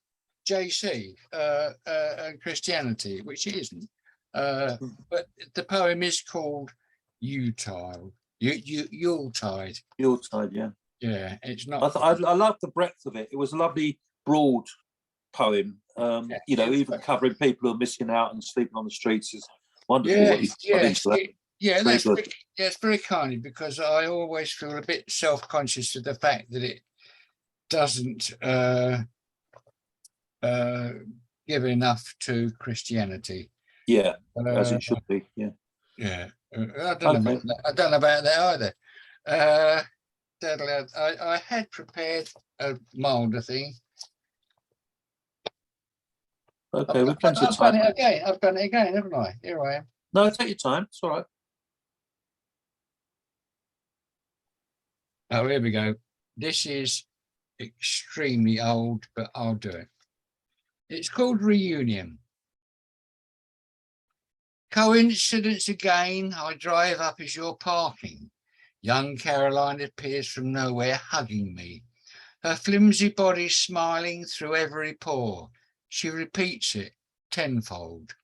JC and Christianity, which it isn't. But the poem is called Yuletide. Yuletide. Yuletide, yeah. Yeah, it's not. I love the breadth of it. It was a lovely, broad poem. You know, even covering people who are missing out and sleeping on the streets is wonderful. Yeah, what you've got into that. that's Very that's very kind because I always feel a bit self-conscious of the fact that it doesn't give enough to Christianity. Yeah, as it should be. Yeah. Yeah, I don't know about that either. I had prepared a milder thing. Okay, we've plenty of I've done time. it again. I've done it again, haven't I? Here I am. No, take your time. It's all right. Oh, here we go. This is extremely old, but I'll do it. It's called Reunion. Coincidence again, I drive up as you're parking. Young Caroline appears from nowhere, hugging me. Her flimsy body smiling through every pore. She repeats it tenfold.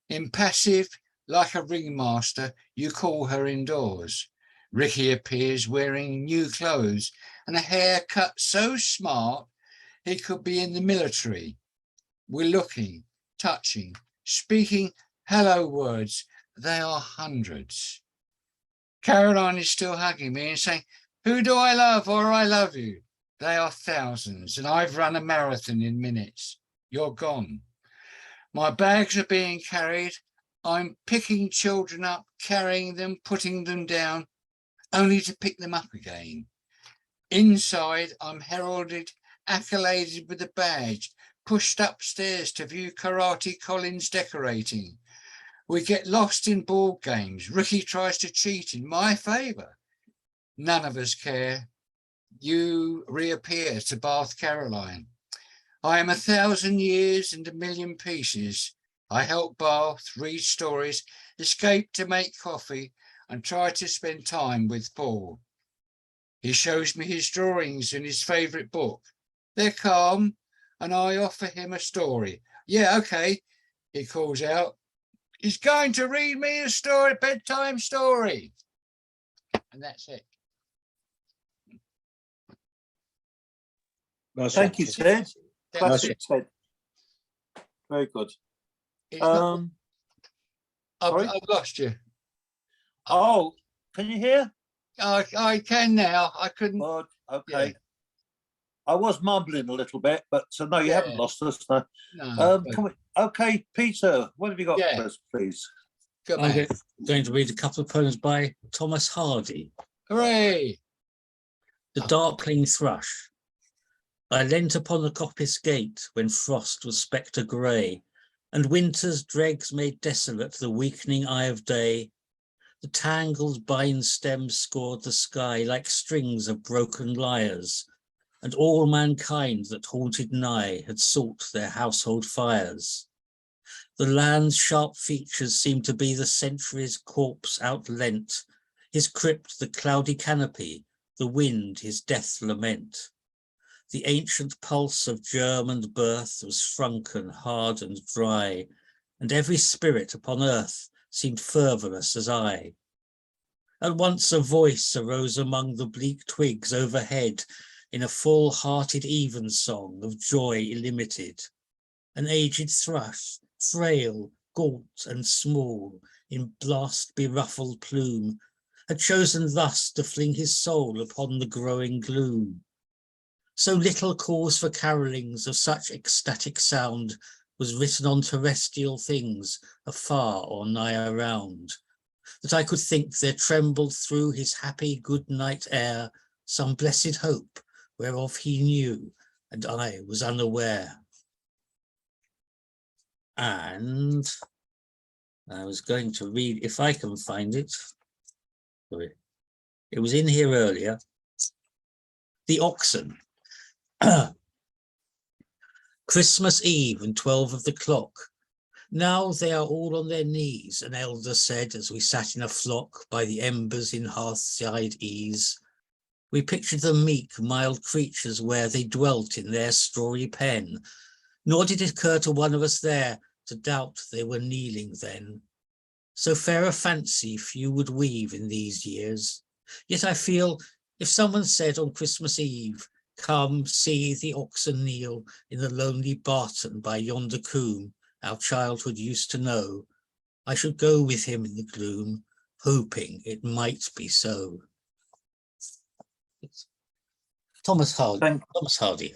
Impassive, like a ringmaster, you call her indoors. Ricky appears wearing new clothes and a haircut so smart he could be in the military. We're looking, touching, speaking hello words. They are hundreds. Caroline is still hugging me and saying, who do I love or I love you? They are thousands and I've run a marathon in minutes. You're gone. My bags are being carried. I'm picking children up, carrying them, putting them down, only to pick them up again. Inside, I'm heralded, accoladed with a badge, pushed upstairs to view Karate Collins decorating. We get lost in board games. Ricky tries to cheat in my favour. None of us care. You reappear to Bath Caroline. I am 1,000 years and 1,000,000 pieces. I help Bath, read stories, escape to make coffee, and try to spend time with Paul. He shows me his drawings in his favourite book. They're calm, and I offer him a story. Yeah, okay, he calls out. He's going to read me a story, bedtime story. And that's it. Thank you, Ted. Classic Ted. Very good. I've lost you. Oh, can you hear? I can now. I couldn't. Good. Okay. Yeah. I was mumbling a little bit, but no, you haven't lost us. No. Can we, okay, Peter, what have you got for us, please? I'm going to read a couple of poems by Thomas Hardy. Hooray! the darkling thrush. I leant upon the coppice gate when frost was spectre grey, and winter's dregs made desolate the weakening eye of day. The tangled vine stems scored the sky like strings of broken lyres, and all mankind that haunted nigh had sought their household fires. The land's sharp features seemed to be the century's corpse outlent, his crypt the cloudy canopy, the wind his death lament. The ancient pulse of germ and birth was shrunken, hard and dry, and every spirit upon earth seemed fervorous as I. At once a voice arose among the bleak twigs overhead in a full-hearted evensong of joy illimited. An aged thrush, frail, gaunt and small, in blast-beruffled plume, had chosen thus to fling his soul upon the growing gloom. So little cause for carolings of such ecstatic sound was written on terrestrial things afar or nigh around, that I could think there trembled through his happy good night air some blessed hope whereof he knew and I was unaware. And I was going to read, if I can find it. Sorry. It was in here earlier. The Oxen. Christmas Eve and 12 of the clock. Now they are all on their knees, an elder said as we sat in a flock by the embers in hearthside ease. We pictured the meek, mild creatures where they dwelt in their strawy pen, nor did it occur to one of us there to doubt they were kneeling then. So fair a fancy few would weave in these years. Yet I feel if someone said on Christmas Eve, "Come, see the oxen kneel in the lonely barton by yonder coombe our childhood used to know," I should go with him in the gloom, hoping it might be so. Thomas Hardy. Thomas Hardy.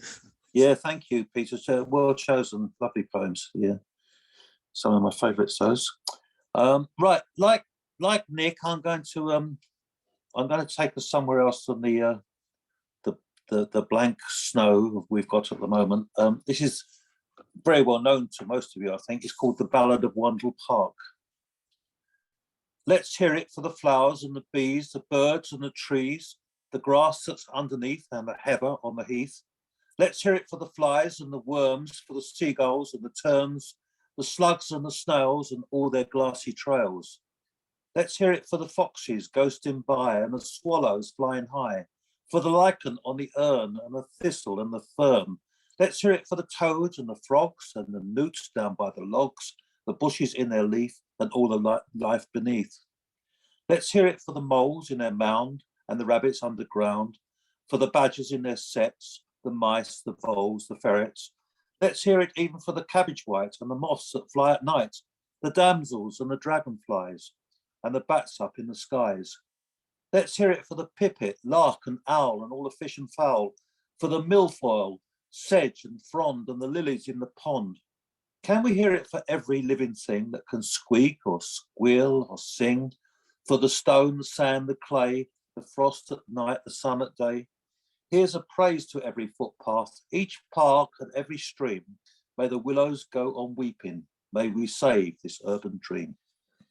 Yeah, thank you, Peter. Well chosen, lovely poems. Yeah, some of my favourites. Those. Right, like Nick, I'm going to take us somewhere else than the blank snow we've got at the moment. This is very well known to most of you, I think. It's called The Ballad of Wandle Park. Let's hear it for the flowers and the bees, the birds and the trees, the grass that's underneath and the heather on the heath. Let's hear it for the flies and the worms, for the seagulls and the terns, the slugs and the snails and all their glassy trails. Let's hear it for the foxes ghosting by and the swallows flying high, for the lichen on the urn and the thistle and the fern. Let's hear it for the toads and the frogs and the newts down by the logs, the bushes in their leaf and all the life beneath. Let's hear it for the moles in their mound and the rabbits underground, for the badgers in their setts, the mice, the voles, the ferrets. Let's hear it even for the cabbage white and the moths that fly at night, the damsels and the dragonflies and the bats up in the skies. Let's hear it for the pipit, lark and owl and all the fish and fowl, for the milfoil, sedge and frond and the lilies in the pond. Can we hear it for every living thing that can squeak or squeal or sing, for the stone, the sand, the clay, the frost at night, the sun at day? Here's a praise to every footpath, each park and every stream. May the willows go on weeping. May we save this urban dream.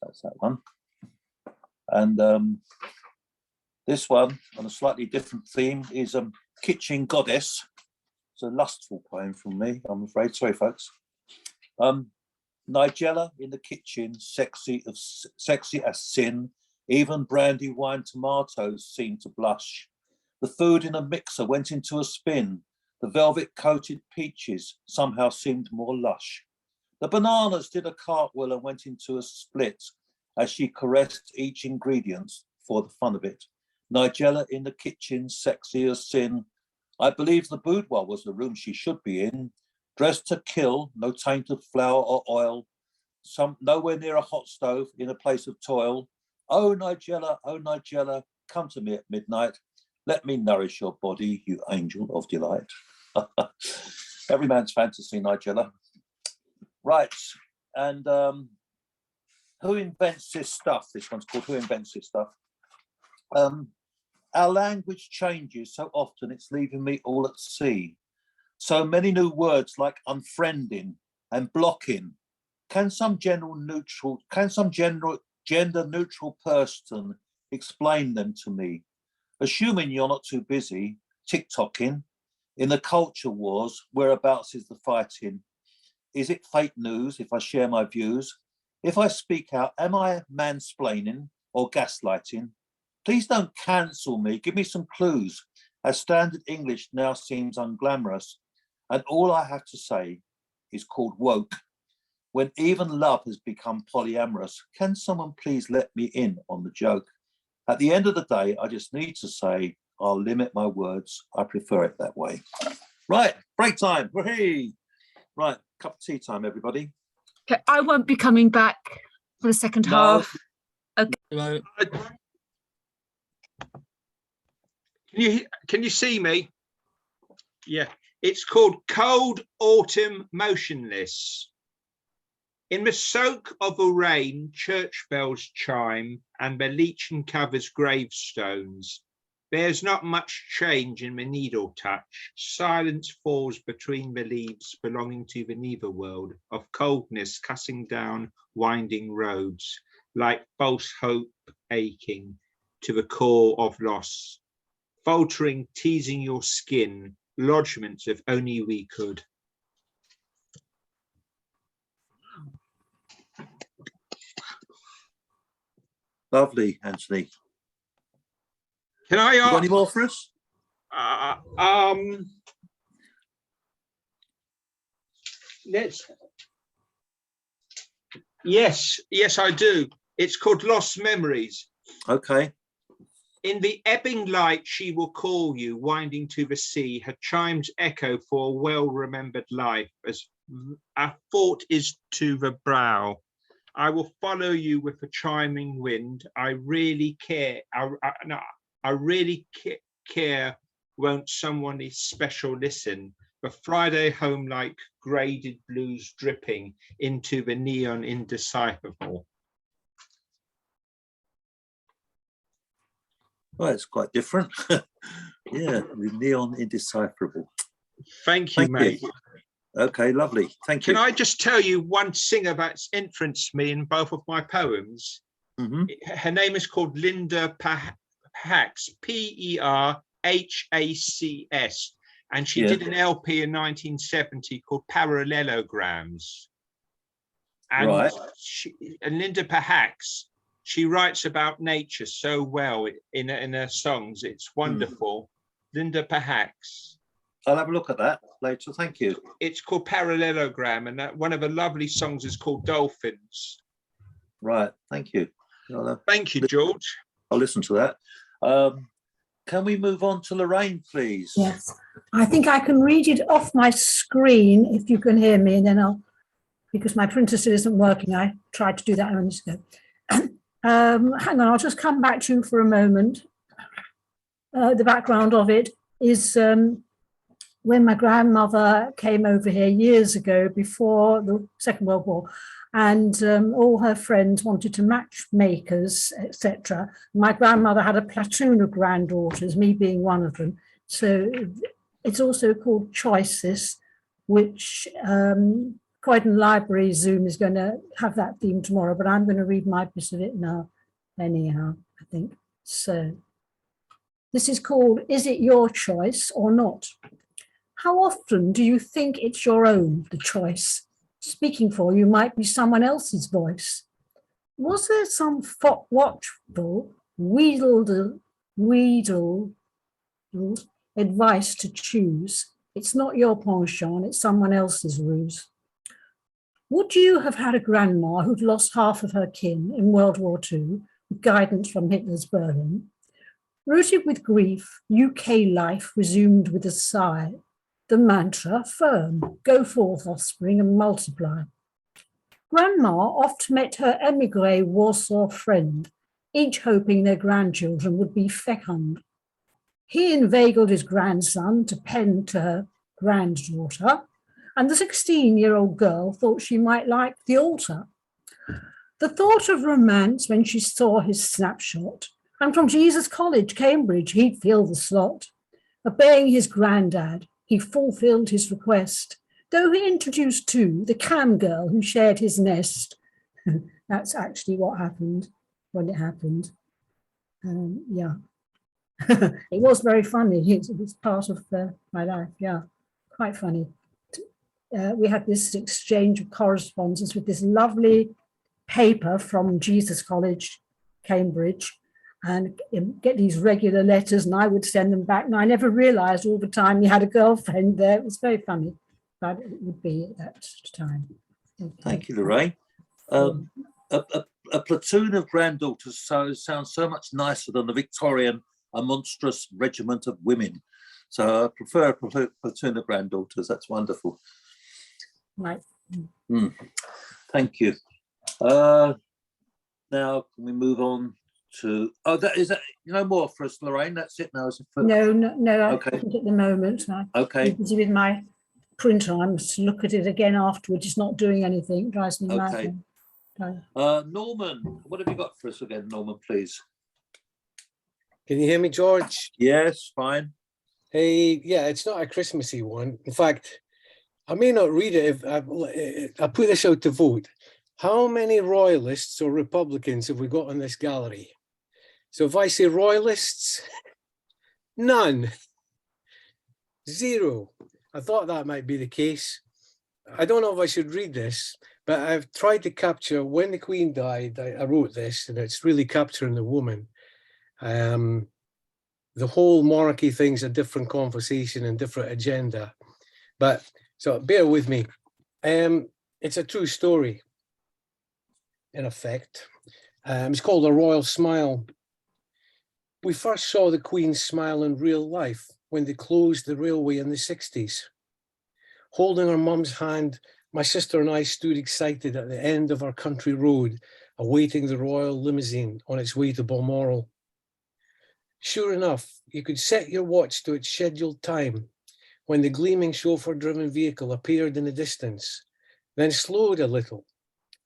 That's that one. And this one, on a slightly different theme, is Kitchen Goddess. It's a lustful poem from me, I'm afraid. Sorry, folks. Nigella in the kitchen, sexy as sin. Even brandy, wine, tomatoes seemed to blush. The food in a mixer went into a spin. The velvet-coated peaches somehow seemed more lush. The bananas did a cartwheel and went into a split as she caressed each ingredient for the fun of it. Nigella in the kitchen, sexy as sin. I believe the boudoir was the room she should be in. Dressed to kill, no taint of flour or oil. Nowhere near a hot stove, in a place of toil. Oh Nigella, come to me at midnight. Let me nourish your body, you angel of delight. Every man's fantasy, Nigella. Right, and Who Invents This Stuff? This one's called Who Invents This Stuff? Our language changes so often it's leaving me all at sea. So many new words like unfriending and blocking. Can some gender neutral person explain them to me? Assuming you're not too busy TikToking. In the culture wars, whereabouts is the fighting? Is it fake news if I share my views? If I speak out, am I mansplaining or gaslighting? Please don't cancel me, give me some clues, as standard English now seems unglamorous. And all I have to say is called woke. When even love has become polyamorous, can someone please let me in on the joke? At the end of the day, I just need to say, I'll limit my words. I prefer it that way. Right, break time. Whee! Right, cup of tea time, everybody. Okay, I won't be coming back for the second No. half. Okay. No. Can you see me? Yeah, it's called Cold Autumn Motionless. In the soak of a rain, church bells chime and the lichen covers gravestones. There's not much change in the needle touch. Silence falls between the leaves belonging to the netherworld of coldness, cutting down winding roads, like false hope aching to the core of loss. Faltering, teasing your skin, lodgements if only we could. Lovely, Anthony. Can I You got ask? any more for us? Yes, I do. It's called Lost Memories. Okay. In the ebbing light, she will call you, winding to the sea. Her chimes echo for a well-remembered life, as our thought is to the brow. I will follow you with a chiming wind. I really care. I really care. Won't someone special listen? The Friday home like graded blues dripping into the neon indecipherable. Well, it's quite different. Yeah, the neon indecipherable. Thank you, mate. Okay, lovely. Thank you. Can I just tell you one singer that's influenced me in both of my poems? Mm-hmm. Her name is called Linda Perhacs, Perhacs, and she did an LP in 1970 called Parallelograms. And, right. And Linda Perhacs, she writes about nature so well in her songs. It's wonderful. Linda Perhacs. I'll have a look at that later. Thank you. It's called Parallelogram, and one of the lovely songs is called Dolphins. Right. Thank you. Thank you, George. I'll listen to that. Can we move on to Lorraine, please? Yes. I think I can read it off my screen if you can hear me, and then I'll, because my printer still isn't working. I tried to do that a minute ago. Hang on, I'll just come back to you for a moment. The background of it is when my grandmother came over here years ago before the Second World War, and all her friends wanted to matchmakers, etc. My grandmother had a platoon of granddaughters, me being one of them. So it's also called Choices, which Croydon Library Zoom is going to have that theme tomorrow, but I'm going to read my bit of it now anyhow, I think. So this is called Is It Your Choice or Not? How often do you think it's your own, the choice? Speaking for you might be someone else's voice. Was there some watchful, wheedle advice to choose? It's not your penchant, it's someone else's ruse. Would you have had a grandma who'd lost half of her kin in World War II with guidance from Hitler's Berlin? Rooted with grief, UK life resumed with a sigh. The mantra firm, go forth offspring and multiply. Grandma oft met her emigre Warsaw friend, each hoping their grandchildren would be fecund. He inveigled his grandson to pen to her granddaughter, and the 16-year-old girl thought she might like the altar. The thought of romance when she saw his snapshot I'm from Jesus College, Cambridge. He'd fill the slot. Obeying his granddad, he fulfilled his request, though he introduced too the cam girl who shared his nest. That's actually what happened when it happened. Yeah, it was very funny. It was part of my life. Yeah, quite funny. We had this exchange of correspondence with this lovely paper from Jesus College, Cambridge, and get these regular letters, and I would send them back. And I never realized all the time he had a girlfriend there. It was very funny, but it would be at that time. Thank you, Lorraine. A platoon of granddaughters sounds so much nicer than the Victorian, a monstrous regiment of women. So I prefer a platoon of granddaughters. That's wonderful. Right. Thank you. Now, can we move on to? Oh, is that no more for us, Lorraine? That's it now. Is it for, No. Okay. I think at the moment. Okay. I'm busy with my printer. I must look at it again afterwards. It's not doing anything. It drives me mad. Okay. Norman, what have you got for us again, Norman, please? Can you hear me, George? Yes, fine. Hey, yeah, it's not a Christmassy one. In fact, I may not read it if I put this out to vote. How many royalists or Republicans have we got in this gallery? So if I say royalists, none. 0. I thought that might be the case. I don't know if I should read this, but I've tried to capture when the Queen died. I wrote this, and it's really capturing the woman. The whole monarchy thing's a different conversation and different agenda. But so bear with me. It's a true story, in effect. It's called A Royal Smile. We first saw the Queen smile in real life when they closed the railway in the 60s. Holding her mum's hand, my sister and I stood excited at the end of our country road, awaiting the royal limousine on its way to Balmoral. Sure enough, you could set your watch to its scheduled time when the gleaming chauffeur-driven vehicle appeared in the distance, then slowed a little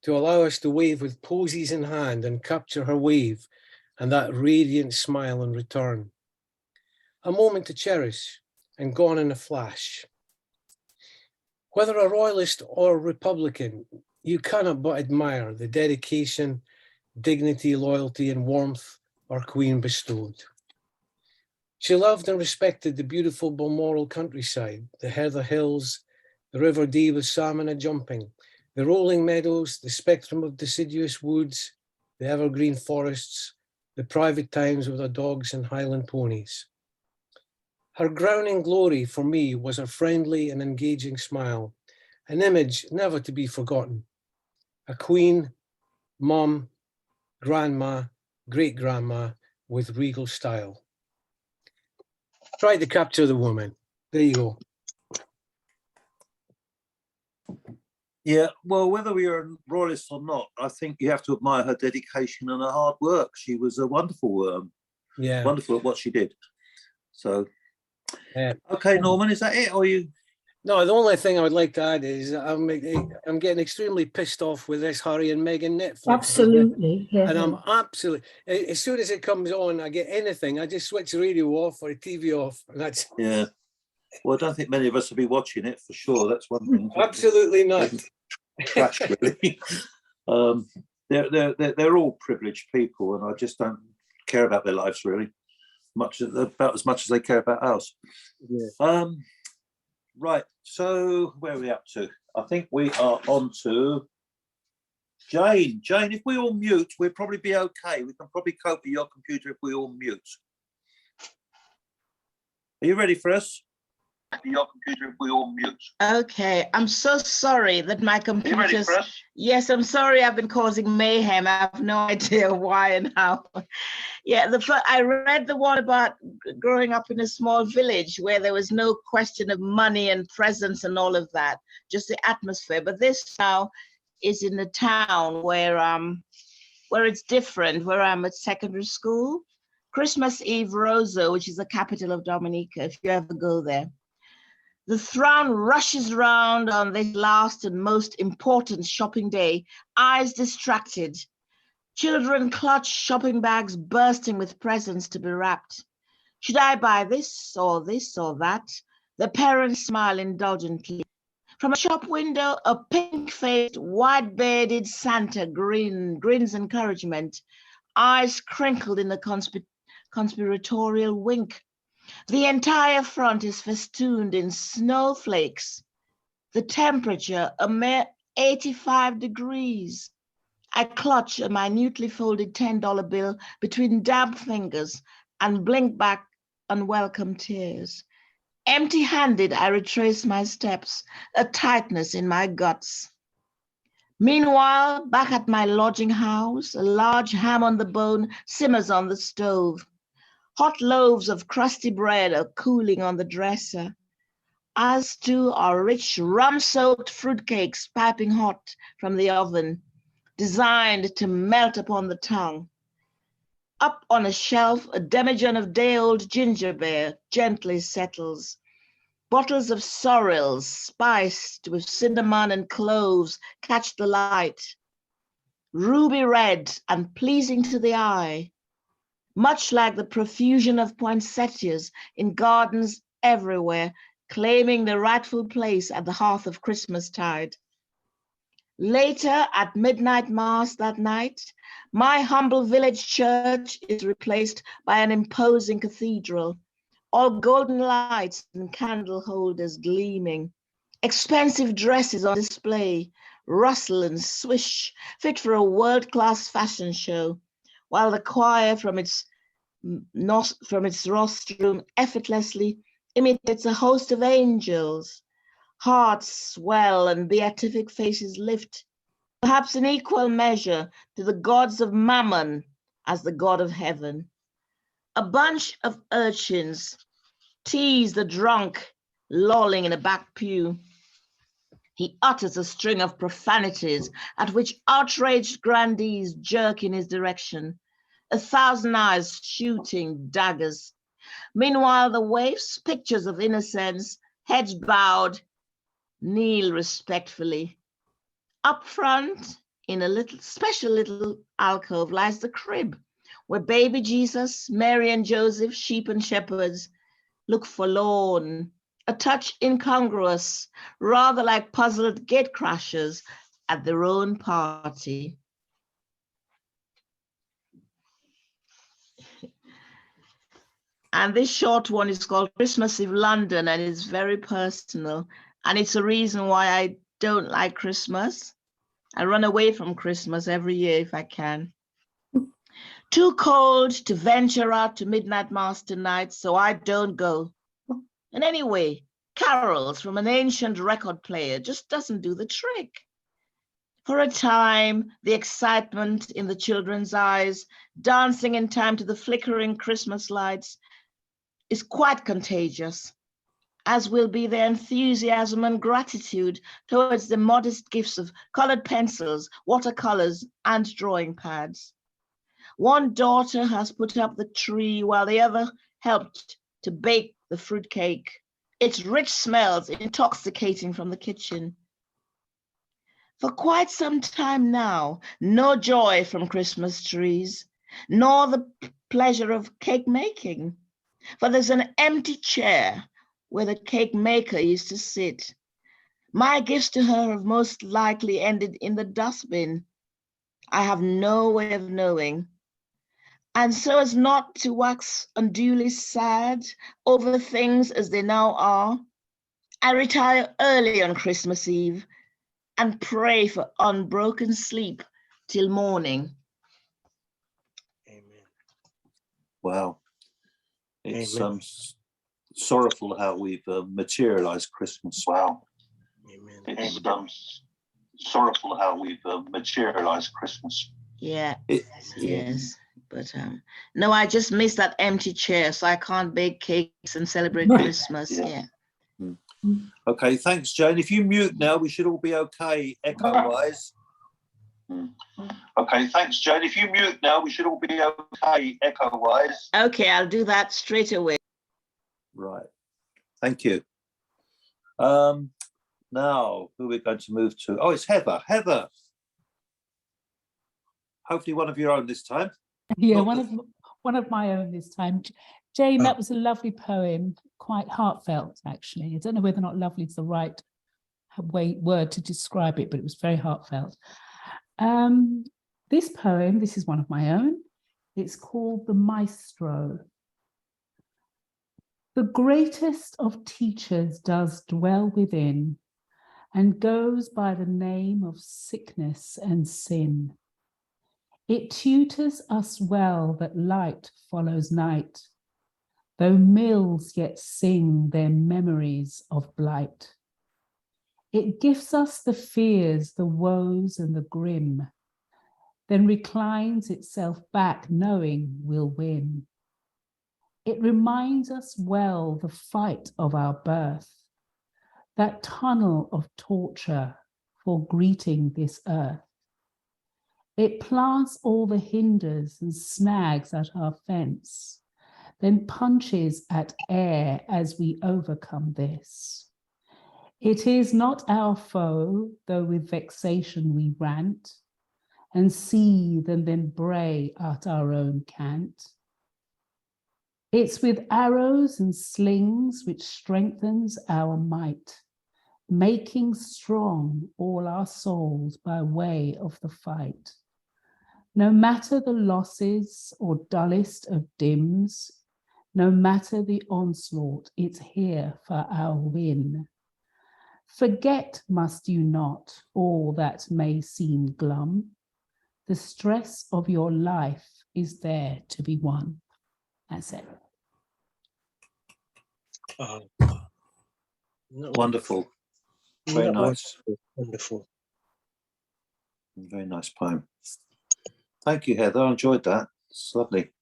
to allow us to wave with posies in hand and capture her wave and that radiant smile in return. A moment to cherish and gone in a flash. Whether a royalist or Republican, you cannot but admire the dedication, dignity, loyalty, and warmth our Queen bestowed. She loved and respected the beautiful Balmoral countryside, the heather hills, the River Dee with salmon a-jumping, the rolling meadows, the spectrum of deciduous woods, the evergreen forests, the private times with her dogs and Highland ponies. Her crowning glory for me was her friendly and engaging smile, an image never to be forgotten. A queen, mum, grandma, great-grandma with regal style. Try to capture the woman. There you go. Yeah, well, whether you're a royalist or not, I think you have to admire her dedication and her hard work. She was a wonderful, wonderful at what she did. So, okay, Norman, is that it, or you? No, the only thing I would like to add is I'm getting extremely pissed off with this Harry and Meghan Netflix. Absolutely, yeah. And I'm absolutely, as soon as it comes on, I get anything, I just switch the radio off or the TV off, and that's... Yeah. Well, I don't think many of us will be watching it for sure. That's one thing. Absolutely not. Trash, really. They're all privileged people, and I just don't care about their lives really, about as much as they care about ours. Yeah. Right. So where are we up to? I think we are on to Jane. Jane, if we all mute, we'll probably be okay. We can probably cope with your computer if we all mute. Are you ready for us? Your computer if we all mute. Okay, I'm so sorry that my computer. You ready for us? Yes, I'm sorry I've been causing mayhem. I have no idea why and how. Yeah, I read the one about growing up in a small village where there was no question of money and presents and all of that, just the atmosphere. But this now is in a town where it's different, where I'm at secondary school. Christmas Eve, Roseau, which is the capital of Dominica, if you ever go there. The throng rushes round on this last and most important shopping day, eyes distracted, Children clutch shopping bags bursting with presents to be wrapped. Should I buy this or that? The parents smile indulgently. From a shop window, a pink-faced, white-bearded Santa grins encouragement, eyes crinkled in a conspiratorial wink. The entire front is festooned in snowflakes. The temperature, a mere 85 degrees. I clutch a minutely folded $10 bill between damp fingers and blink back unwelcome tears. Empty-handed, I retrace my steps, a tightness in my guts. Meanwhile, back at my lodging house, a large ham on the bone simmers on the stove. Hot loaves of crusty bread are cooling on the dresser, as too are rich rum-soaked fruitcakes piping hot from the oven, designed to melt upon the tongue. Up on a shelf, a demijohn of day-old ginger beer gently settles. Bottles of sorrels spiced with cinnamon and cloves catch the light. Ruby red and pleasing to the eye, much like the profusion of poinsettias in gardens everywhere, claiming the rightful place at the hearth of Christmastide. Later, at midnight mass that night, my humble village church is replaced by an imposing cathedral, all golden lights and candle holders gleaming, expensive dresses on display, rustle and swish, fit for a world-class fashion show, while the choir from its rostrum effortlessly imitates a host of angels. Hearts swell and beatific faces lift, perhaps in equal measure to the gods of Mammon as the God of heaven. A bunch of urchins tease the drunk lolling in a back pew. He utters a string of profanities at which outraged grandees jerk in his direction, 1,000 eyes shooting daggers. Meanwhile, the waifs, pictures of innocence, heads bowed, kneel respectfully. Up front, in a special little alcove, lies the crib, where baby Jesus, Mary and Joseph, sheep and shepherds, look forlorn, a touch incongruous, rather like puzzled gatecrashers at their own party. And this short one is called Christmas Eve London, and it's very personal. And it's a reason why I don't like Christmas. I run away from Christmas every year if I can. Too cold to venture out to midnight mass tonight, so I don't go. And anyway, carols from an ancient record player just doesn't do the trick. For a time, the excitement in the children's eyes, dancing in time to the flickering Christmas lights, is quite contagious, as will be their enthusiasm and gratitude towards the modest gifts of colored pencils, watercolors, and drawing pads. One daughter has put up the tree while the other helped to bake the fruitcake. Its rich smells intoxicating from the kitchen. For quite some time now, no joy from Christmas trees, nor the pleasure of cake making. For there's an empty chair where the cake maker used to sit. My gifts to her have most likely ended in the dustbin. I have no way of knowing. And so as not to wax unduly sad over things as they now are, I retire early on Christmas Eve and pray for unbroken sleep till morning. Wow. It's Amen. sorrowful how we've materialized Christmas. Wow. Amen. It's sorrowful how we've materialized Christmas. Yeah, yes. But no, I just miss that empty chair, so I can't bake cakes and celebrate Christmas. Yeah. Okay, thanks, Jane. If you mute now, we should all be okay echo-wise. Okay, thanks, Jane. If you mute now, we should all be okay echo-wise. Okay, I'll do that straight away. Right. Thank you. Now, who are we going to move to? Oh, it's Heather. Heather. hopefully one of your own this time. Yeah, Not one of my own this time. Jane, Oh. that was a lovely poem, quite heartfelt, actually. I don't know whether or not lovely is the right word to describe it, but it was very heartfelt. This poem, this is one of my own. It's called The Maestro. The greatest of teachers does dwell within and goes by the name of sickness and sin. It tutors us well that light follows night, though mills yet sing their memories of blight. It gives us the fears, the woes and the grim, then reclines itself back knowing we'll win. It reminds us well the fight of our birth, that tunnel of torture for greeting this earth. It plants all the hinders and snags at our fence, then punches at air as we overcome this. It is not our foe, though with vexation we rant, and seethe and then bray at our own cant. It's with arrows and slings which strengthens our might, making strong all our souls by way of the fight. No matter the losses or dullest of dims, no matter the onslaught, it's here for our win. Forget, must you not, all that may seem glum. The stress of your life is there to be won. That's it. wonderful. Very That nice. was wonderful. Very nice poem. Thank you, Heather. I enjoyed that. It's lovely.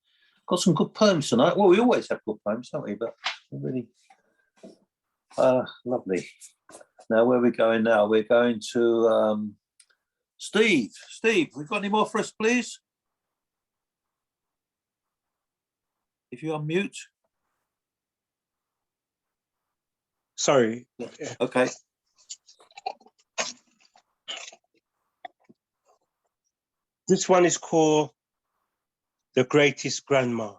Got some good poems tonight. Well, we always have good poems, don't we? But really lovely. Now, where are we going now? We're going to Steve. Steve, we've got any more for us, please? If you unmute. Sorry. Okay. This one is called The Greatest Grandma.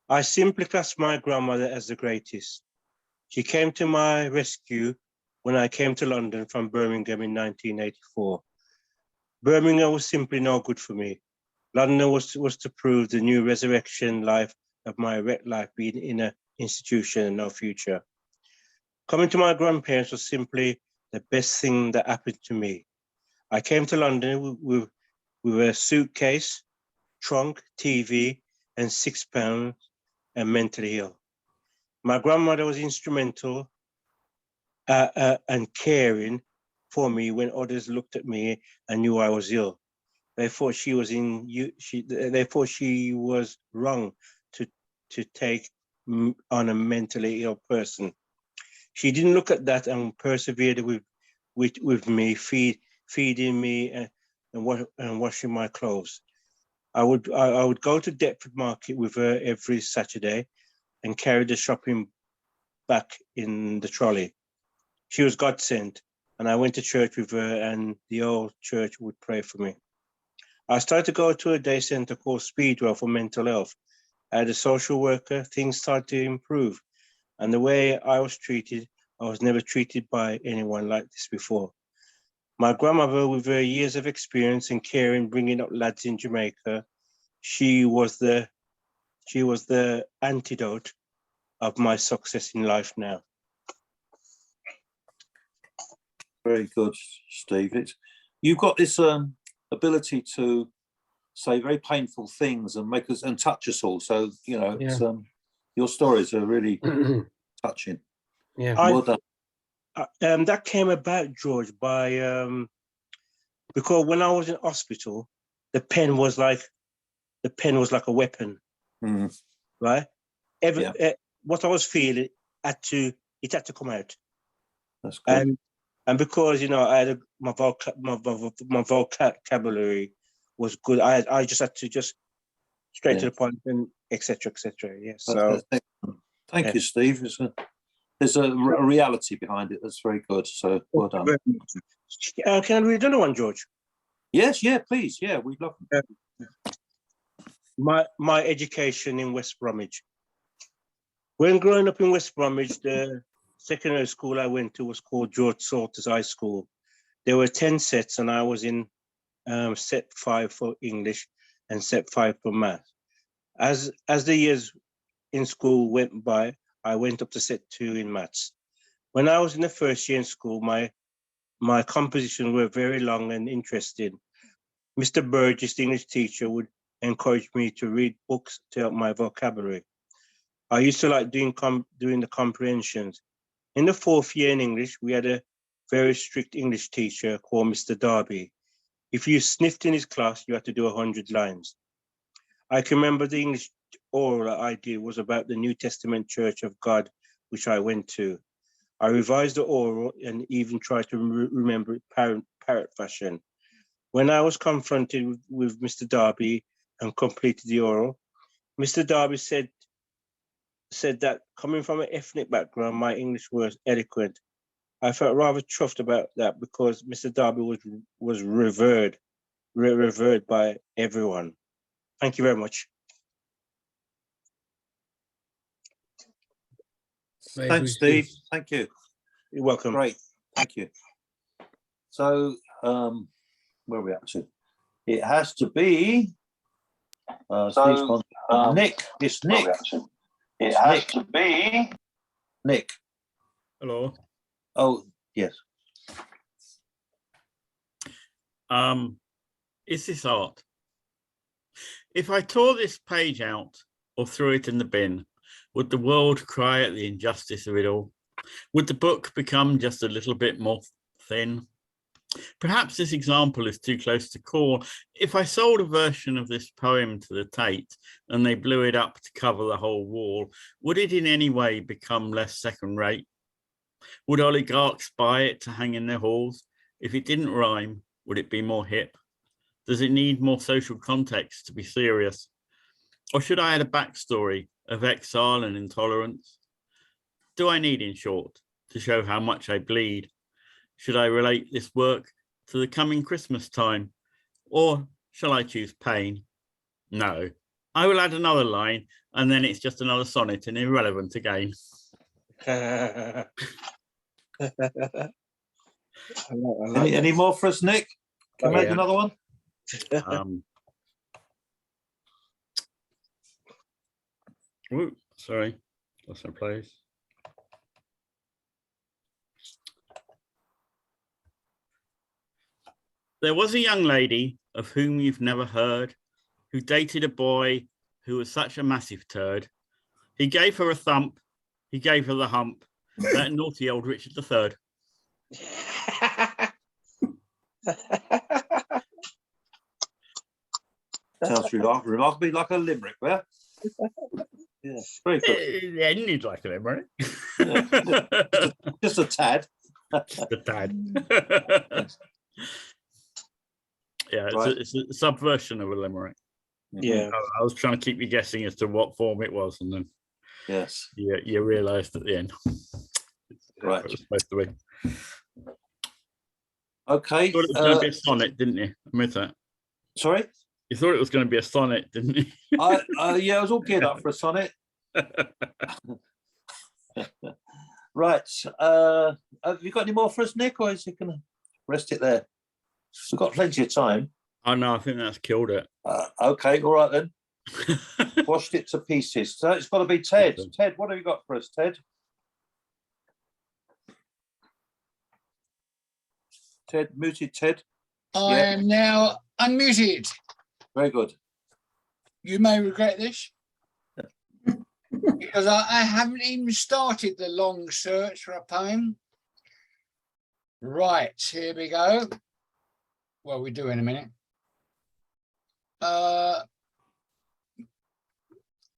I simply class my grandmother as the greatest. She came to my rescue when I came to London from Birmingham in 1984. Birmingham was simply no good for me. London was to prove the new resurrection life of my wrecked life being in an institution and no future. Coming to my grandparents was simply the best thing that happened to me. I came to London with a suitcase, trunk, TV, and £6 and mentally ill. My grandmother was instrumental and caring for me when others looked at me and knew I was ill. They thought she was they thought she was wrong to take on a mentally ill person. She didn't look at that and persevered with me, feeding me and washing my clothes. I would go to Deptford Market with her every Saturday and carry the shopping back in the trolley. She was God sent, and I went to church with her, and the old church would pray for me. I started to go to a day centre called Speedwell for mental health. As a social worker, things started to improve, and the way I was treated, I was never treated by anyone like this before. My grandmother, with her years of experience in caring, bringing up lads in Jamaica, she was the antidote of my success in life now. Very good, Steve. You've got this ability to say very painful things and make us and touch us all. So it's, your stories are really touching. Yeah, well done. That came about, George, by because when I was in hospital, the pen was like a weapon, right? What I was feeling had to come out. That's good. And because I had my vocabulary was good, I just had to straight to the point and etc. Yeah. So thank you, Steve. There's a reality behind it that's very good. So well done. Can I read another one, George? Yes, yeah, please. Yeah, we'd love them. My education in West Bromwich. When growing up in West Bromwich, the secondary school I went to was called George Salters High School. There were 10 sets and I was in set 5 for English and set 5 for math. As the years in school went by, I went up to set 2 in maths. When I was in the first year in school, my compositions were very long and interesting. Mr. Burgess, the English teacher, would encourage me to read books to help my vocabulary. I used to like doing the comprehensions. In the 4th year in English, we had a very strict English teacher called Mr. Darby. If you sniffed in his class, you had to do 100 lines. I can remember the English oral I did was about the New Testament Church of God, which I went to. I revised the oral and even tried to remember it parrot fashion. When I was confronted with Mr. Darby and completed the oral, Mr. Darby said that coming from an ethnic background, my English was eloquent. I felt rather chuffed about that because Mr. Darby was revered by everyone. Thank you very much. Thanks, Steve. Thank you. You're welcome. Great. Thank you. So, where are we up to? It has to be Nick. It's Nick. It has to be Nick. Hello. Oh, yes. Is this art? If I tore this page out or threw it in the bin, would the world cry at the injustice of it all? Would the book become just a little bit more thin? Perhaps this example is too close to call. If I sold a version of this poem to the Tate and they blew it up to cover the whole wall, would it in any way become less second-rate? Would oligarchs buy it to hang in their halls? If it didn't rhyme, would it be more hip? Does it need more social context to be serious? Or should I add a backstory of exile and intolerance? Do I need, in short, to show how much I bleed? Should I relate this work to the coming Christmas time? Or shall I choose pain? No, I will add another line and then it's just another sonnet and irrelevant again. Any more for us, Nick? Can we make another one? Ooh, sorry, lost my place. There was a young lady of whom you've never heard, who dated a boy who was such a massive turd. He gave her a thump, he gave her the hump, that naughty old Richard III. Sounds remarkably like a limerick there. Yeah, very good. It ended like a limerick. Yeah, just a tad. Just a tad. Yeah, Right. it's a subversion of a limerick. Yeah. I was trying to keep you guessing as to what form it was, and then Yes. you realised at the end. Right. It was supposed to be. Okay. You thought it was going to be a sonnet, didn't you? Admit that. Sorry? You thought it was going to be a sonnet, didn't you? Yeah, I was all geared up for a sonnet. Right. Have you got any more for us, Nick, or is it going to rest it there? We've got plenty of time. Oh no, I think that's killed it. Okay, all right then. Washed it to pieces. So it's got to be Ted. Ted, what have you got for us, Ted? Ted, muted Ted. I am now unmuted. Very good. You may regret this because I haven't even started the long search for a poem. Right, here we go. Well, we do in a minute. A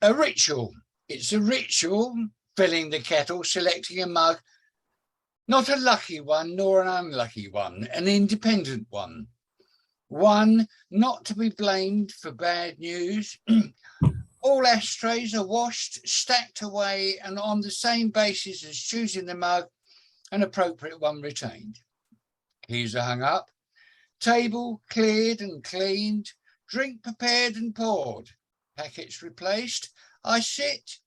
ritual. It's a ritual, filling the kettle, selecting a mug. Not a lucky one, nor an unlucky one, an independent one. One not to be blamed for bad news. All ashtrays are washed, stacked away, and on the same basis as choosing the mug, an appropriate one retained. Keys are hung up. Table cleared and cleaned, drink prepared and poured, packets replaced. I sit,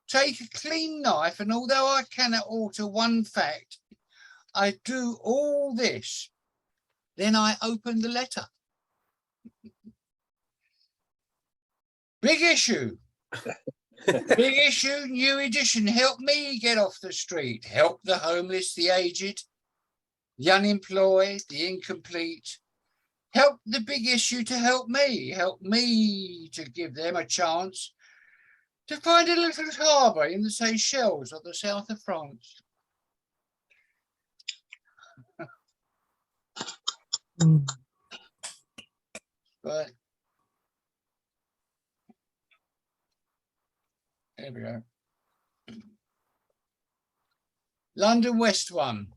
take a clean knife, and although I cannot alter one fact, I do all this. Then I open the letter. Big issue. Big issue, new edition. Help me get off the street. Help the homeless, the aged, the unemployed, the incomplete. Help the big issue to help me. Help me to give them a chance to find a little harbour in the Seychelles or the south of France. But there we go. London West 1.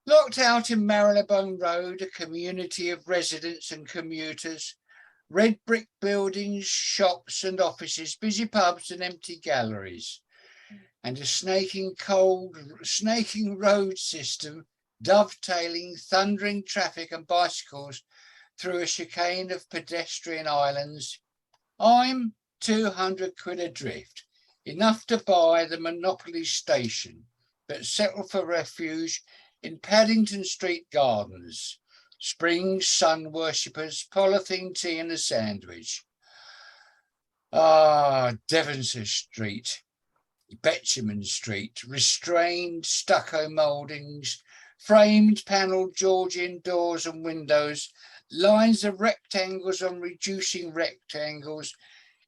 Locked out in Marylebone Road, a community of residents and commuters, red brick buildings, shops and offices, busy pubs and empty galleries, and a snaking road system dovetailing thundering traffic and bicycles through a chicane of pedestrian islands. I'm 200 quid adrift, enough to buy the Monopoly station, but settle for refuge in Paddington Street Gardens, spring sun worshippers, polythene tea and a sandwich. Devonshire Street, Betjeman Street, restrained stucco mouldings, framed panelled Georgian doors and windows, lines of rectangles on reducing rectangles,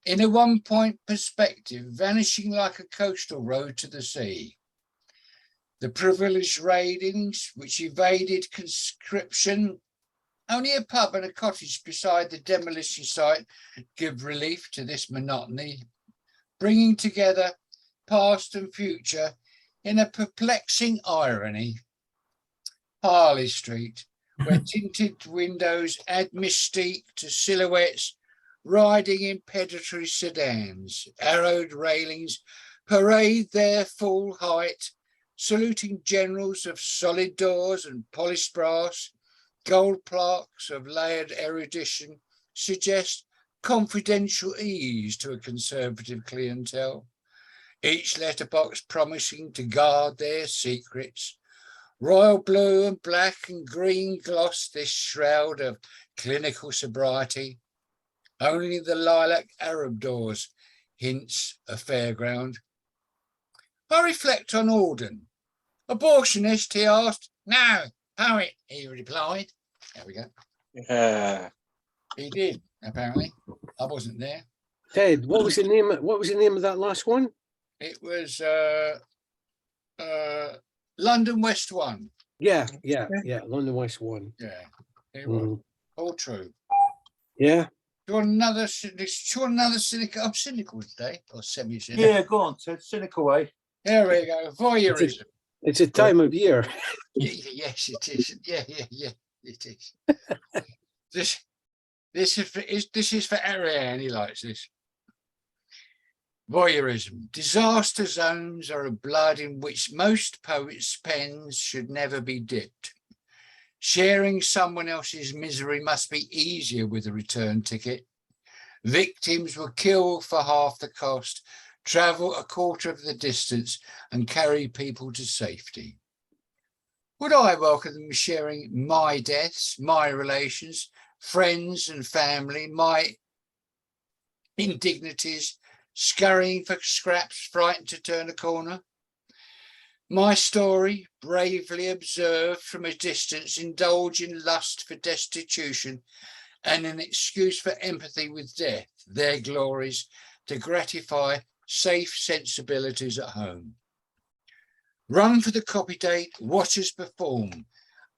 in a one-point perspective, vanishing like a coastal road to the sea. The privileged raidings which evaded conscription, only a pub and a cottage beside the demolition site give relief to this monotony, bringing together past and future in a perplexing irony. Harley Street, where tinted windows add mystique to silhouettes riding in predatory sedans, arrowed railings parade their full height, saluting generals of solid doors and polished brass, gold plaques of layered erudition suggest confidential ease to a conservative clientele, each letterbox promising to guard their secrets. Royal blue and black and green gloss this shroud of clinical sobriety. Only the lilac Arab doors hints a fairground. I reflect on Auden. Abortionist, he asked. No, poet, he replied. There we go. He did, apparently. I wasn't there. Ted, what was the name? What was the name of that last one? It was London West 1. Yeah. London West 1. Yeah, it was all true. Yeah. Do you want another cynical? I'm cynical today, or semi-cynical. Yeah, go on, Ted. Cynical way. There we go. Voyeurism. It's a time of year. Yes, it is. Yeah, it is. This is for Ariane. He likes this. Voyeurism. Disaster zones are a blood in which most poets' pens should never be dipped. Sharing someone else's misery must be easier with a return ticket. Victims will kill for half the cost, travel a quarter of the distance, and carry people to safety. Would I welcome them sharing my deaths, my relations, friends and family, my indignities, scurrying for scraps, frightened to turn a corner? My story, bravely observed from a distance, indulge in lust for destitution and an excuse for empathy with death, their glories, to gratify safe sensibilities at home. Run for the copy date, watch us perform,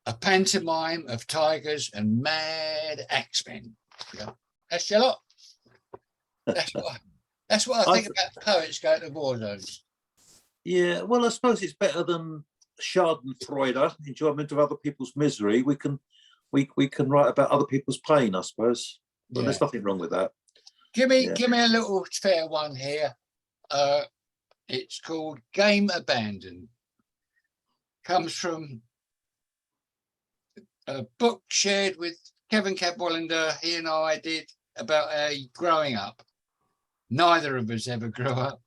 a pantomime of tigers and mad axemen. Yeah. That's your lot. That's what I think about poets going to war zones. Yeah, well, I suppose it's better than Schadenfreude, enjoyment of other people's misery. We can write about other people's pain, I suppose. But there's nothing wrong with that. Give me a little fair one here. It's called Game Abandoned. Comes from a book shared with Kevin Cadwallader. He and I did about growing up. Neither of us ever grew up.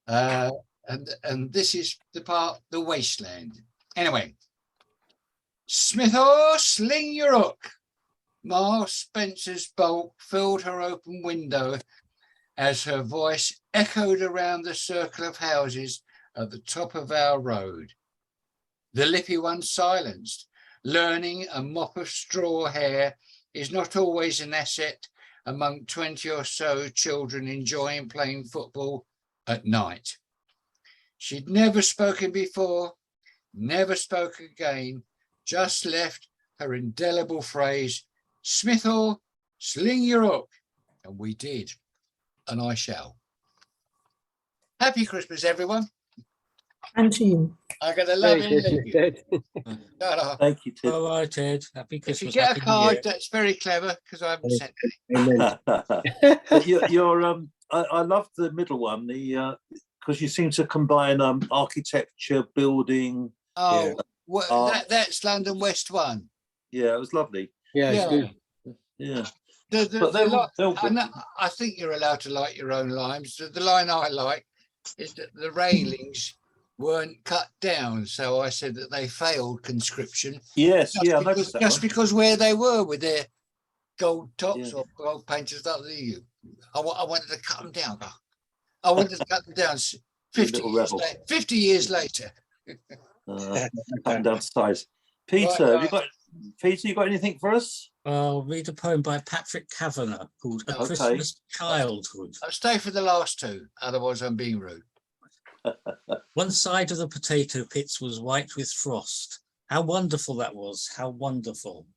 And this is the part, the wasteland. Anyway, Smitho, sling your hook. Ma Spencer's bolt filled her open window as her voice echoed around the circle of houses at the top of our road. The lippy one silenced, learning a mop of straw hair is not always an asset among 20 or so children enjoying playing football at night. She'd never spoken before, never spoke again, just left her indelible phrase, Smithall, sling your hook. And we did, and I shall. Happy Christmas, everyone. And to you. I'm going to love you. Thank you, Ted. Ta-da. Thank you, Ted. All right, Ted. Happy If you Christmas. get a Happy New card, Year. that's very clever because I haven't sent it. Amen. But I love the middle one, because you seem to combine architecture, building. Oh, well, art. that's London West one. Yeah, it was lovely. Yeah, it's good. Yeah. The But they're li- good. I think you're allowed to like your own lines. The line I like is that the railings weren't cut down. So I said that they failed conscription. Yes, Just yeah, I because, noticed that just one. because where they were with their gold tops Yeah. or gold painters, I wanted to cut them down. I wanted to cut them down 50 little years, rebel. 50 years later. Cutting down size. Peter, Right, have you got Peter? You got anything for us? I'll read a poem by Patrick Kavanagh called A Okay. Christmas Childhood. I'll stay for the last two, otherwise I'm being rude. One side of the potato pits was white with frost. How wonderful that was, how wonderful.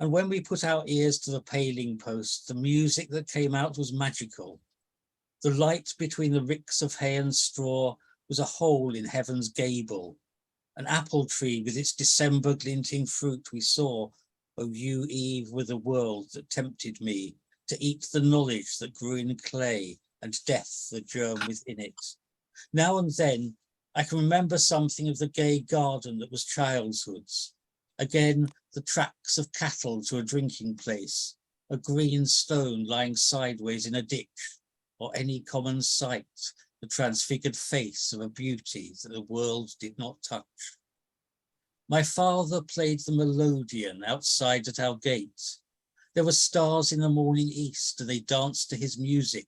And when we put our ears to the paling post, the music that came out was magical. The light between the ricks of hay and straw was a hole in heaven's gable. An apple tree with its December glinting fruit we saw. O you, Eve, were the world that tempted me to eat the knowledge that grew in clay and death the germ within it. Now and then I can remember something of the gay garden that was childhood's. Again, the tracks of cattle to a drinking place, a green stone lying sideways in a ditch, or any common sight, the transfigured face of a beauty that the world did not touch. My father played the melodeon outside at our gate. There were stars in the morning east, and they danced to his music.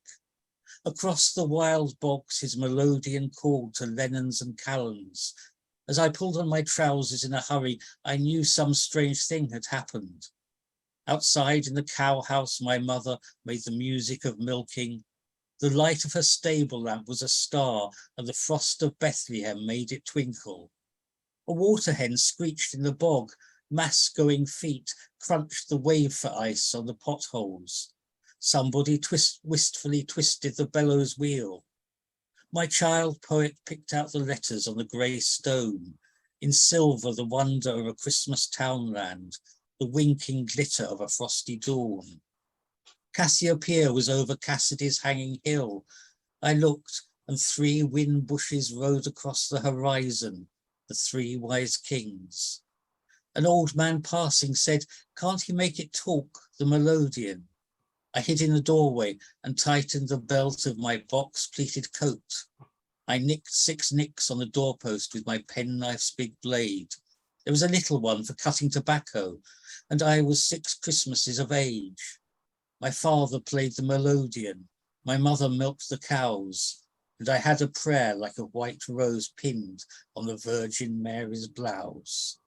Across the wild bogs, his melodeon called to Lennons and Callans. As I pulled on my trousers in a hurry, I knew some strange thing had happened. Outside in the cow house, my mother made the music of milking. The light of her stable lamp was a star, and the frost of Bethlehem made it twinkle. A water hen screeched in the bog, mass-going feet crunched the wafer ice on the potholes. Somebody wistfully twisted the bellows wheel. My child poet picked out the letters on the grey stone. In silver, the wonder of a Christmas townland, the winking glitter of a frosty dawn. Cassiopeia was over Cassidy's hanging hill. I looked, and 3 wind bushes rode across the horizon, the 3 wise kings. An old man passing said, "Can't he make it talk, the melodeon?" I hid in the doorway and tightened the belt of my box-pleated coat. I nicked 6 nicks on the doorpost with my penknife's big blade. There was a little one for cutting tobacco, and I was 6 Christmases of age. My father played the melodeon, my mother milked the cows, and I had a prayer like a white rose pinned on the Virgin Mary's blouse.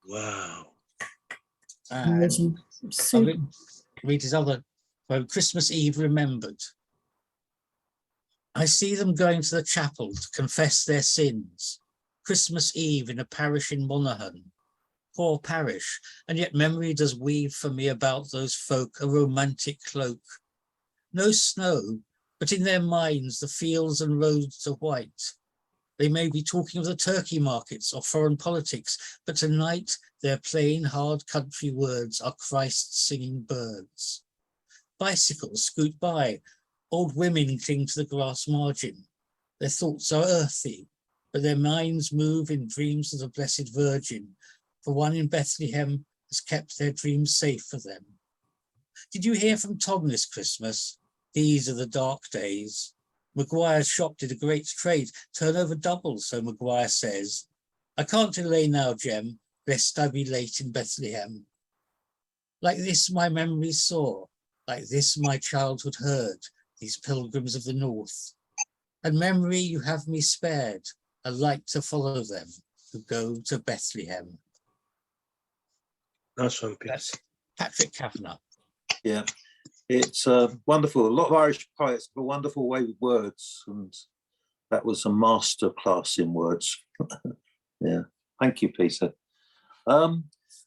Wow. And Amazing. I'll Super. read his other quote, Christmas Eve Remembered. I see them going to the chapel to confess their sins. Christmas Eve in a parish in Monaghan. Poor parish, and yet memory does weave for me about those folk a romantic cloak. No snow, but in their minds the fields and roads are white. They may be talking of the turkey markets or foreign politics, but tonight their plain, hard country words are Christ's singing birds. Bicycles scoot by, old women cling to the grass margin. Their thoughts are earthy, but their minds move in dreams of the Blessed Virgin. For one in Bethlehem, has kept their dreams safe for them. Did you hear from Tom this Christmas? These are the dark days. Maguire's shop did a great trade, turnover doubled, so Maguire says. I can't delay now, Jem, lest I be late in Bethlehem. Like this my memories saw, like this my childhood heard, these pilgrims of the north. And memory you have me spared, a light to follow them who go to Bethlehem. Nice one, Peter. That's Patrick Kavanagh. Yeah, it's wonderful. A lot of Irish poets have a wonderful way with words, and that was a master class in words. Yeah, thank you, Peter.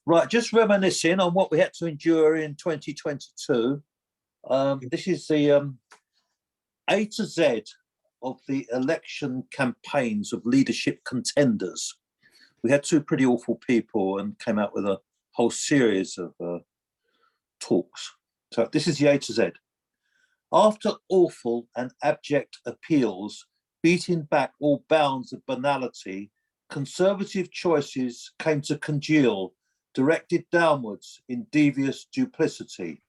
Right, just reminiscing on what we had to endure in 2022. This is the A to Z of the election campaigns of leadership contenders. We had two pretty awful people and came out with a whole series of talks. So this is the A to Z. After awful and abject appeals, beating back all bounds of banality, conservative choices came to congeal, directed downwards in devious duplicity.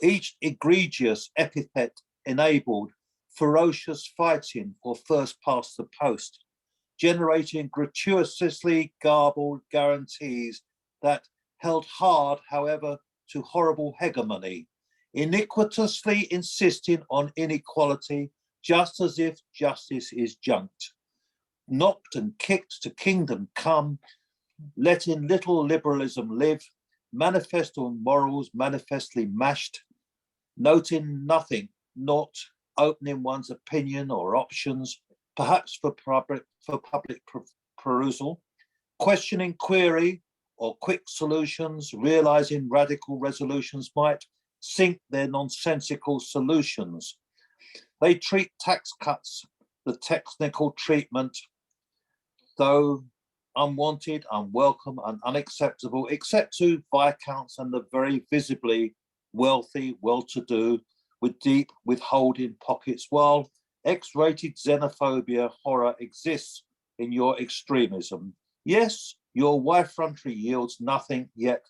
Each egregious epithet enabled ferocious fighting for first past the post, generating gratuitously garbled guarantees that held hard, however, to horrible hegemony, iniquitously insisting on inequality, just as if justice is junked. Knocked and kicked to kingdom come, letting little liberalism live, manifesto morals manifestly mashed, noting nothing, not opening one's opinion or options, perhaps for public perusal, questioning query or quick solutions, realizing radical resolutions might sink their nonsensical solutions. They treat tax cuts, the technical treatment, though unwanted, unwelcome, and unacceptable, except to viscounts and the very visibly wealthy, well-to-do, with deep withholding pockets, while X-rated xenophobia horror exists in your extremism. Yes, your wife-frontery yields nothing yet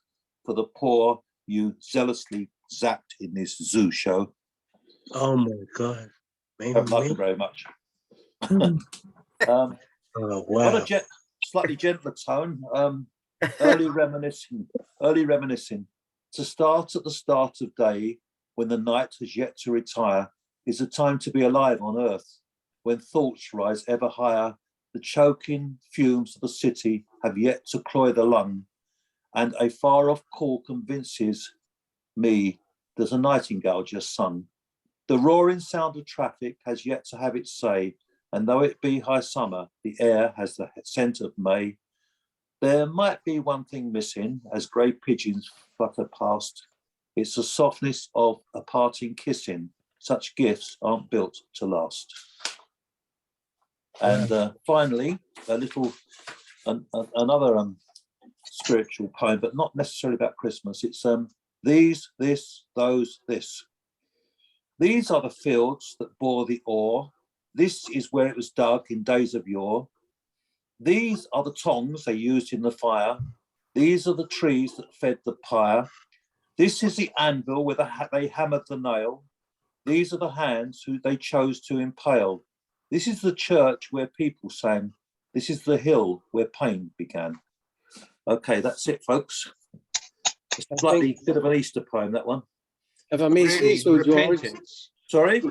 for the poor you zealously zapped in this zoo show. Oh my God. Thank you very much. Oh, wow. On a slightly gentler tone, early reminiscing. To start at the start of day, when the night has yet to retire, is a time to be alive on earth, when thoughts rise ever higher, the choking fumes of the city have yet to cloy the lung, and a far-off call convinces me there's a nightingale just sung. The roaring sound of traffic has yet to have its say, and though it be high summer, the air has the scent of May. There might be one thing missing as grey pigeons flutter past. It's the softness of a parting kissing. Such gifts aren't built to last. And finally, another spiritual poem, but not necessarily about Christmas. It's these, this, those, this. These are the fields that bore the ore. This is where it was dug in days of yore. These are the tongs they used in the fire. These are the trees that fed the pyre. This is the anvil where they hammered the nail. These are the hands who they chose to impale. This is the church where people sang. This is the hill where pain began. Okay, that's it, folks. It's a slightly bit of an Easter poem, that one. If I may say so, George. Sorry?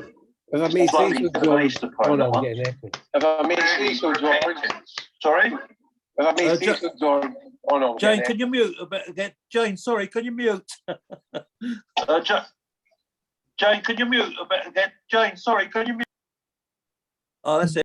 If I may say so, George. Oh, no, I'm getting echo. If I may say so, George. Sorry? If I may say so, George. Oh, no. Jane, can you mute a bit again? Jane, sorry, can you mute? Jane, can you mute a bit again? Jane, sorry, can you mute? Oh, that's it.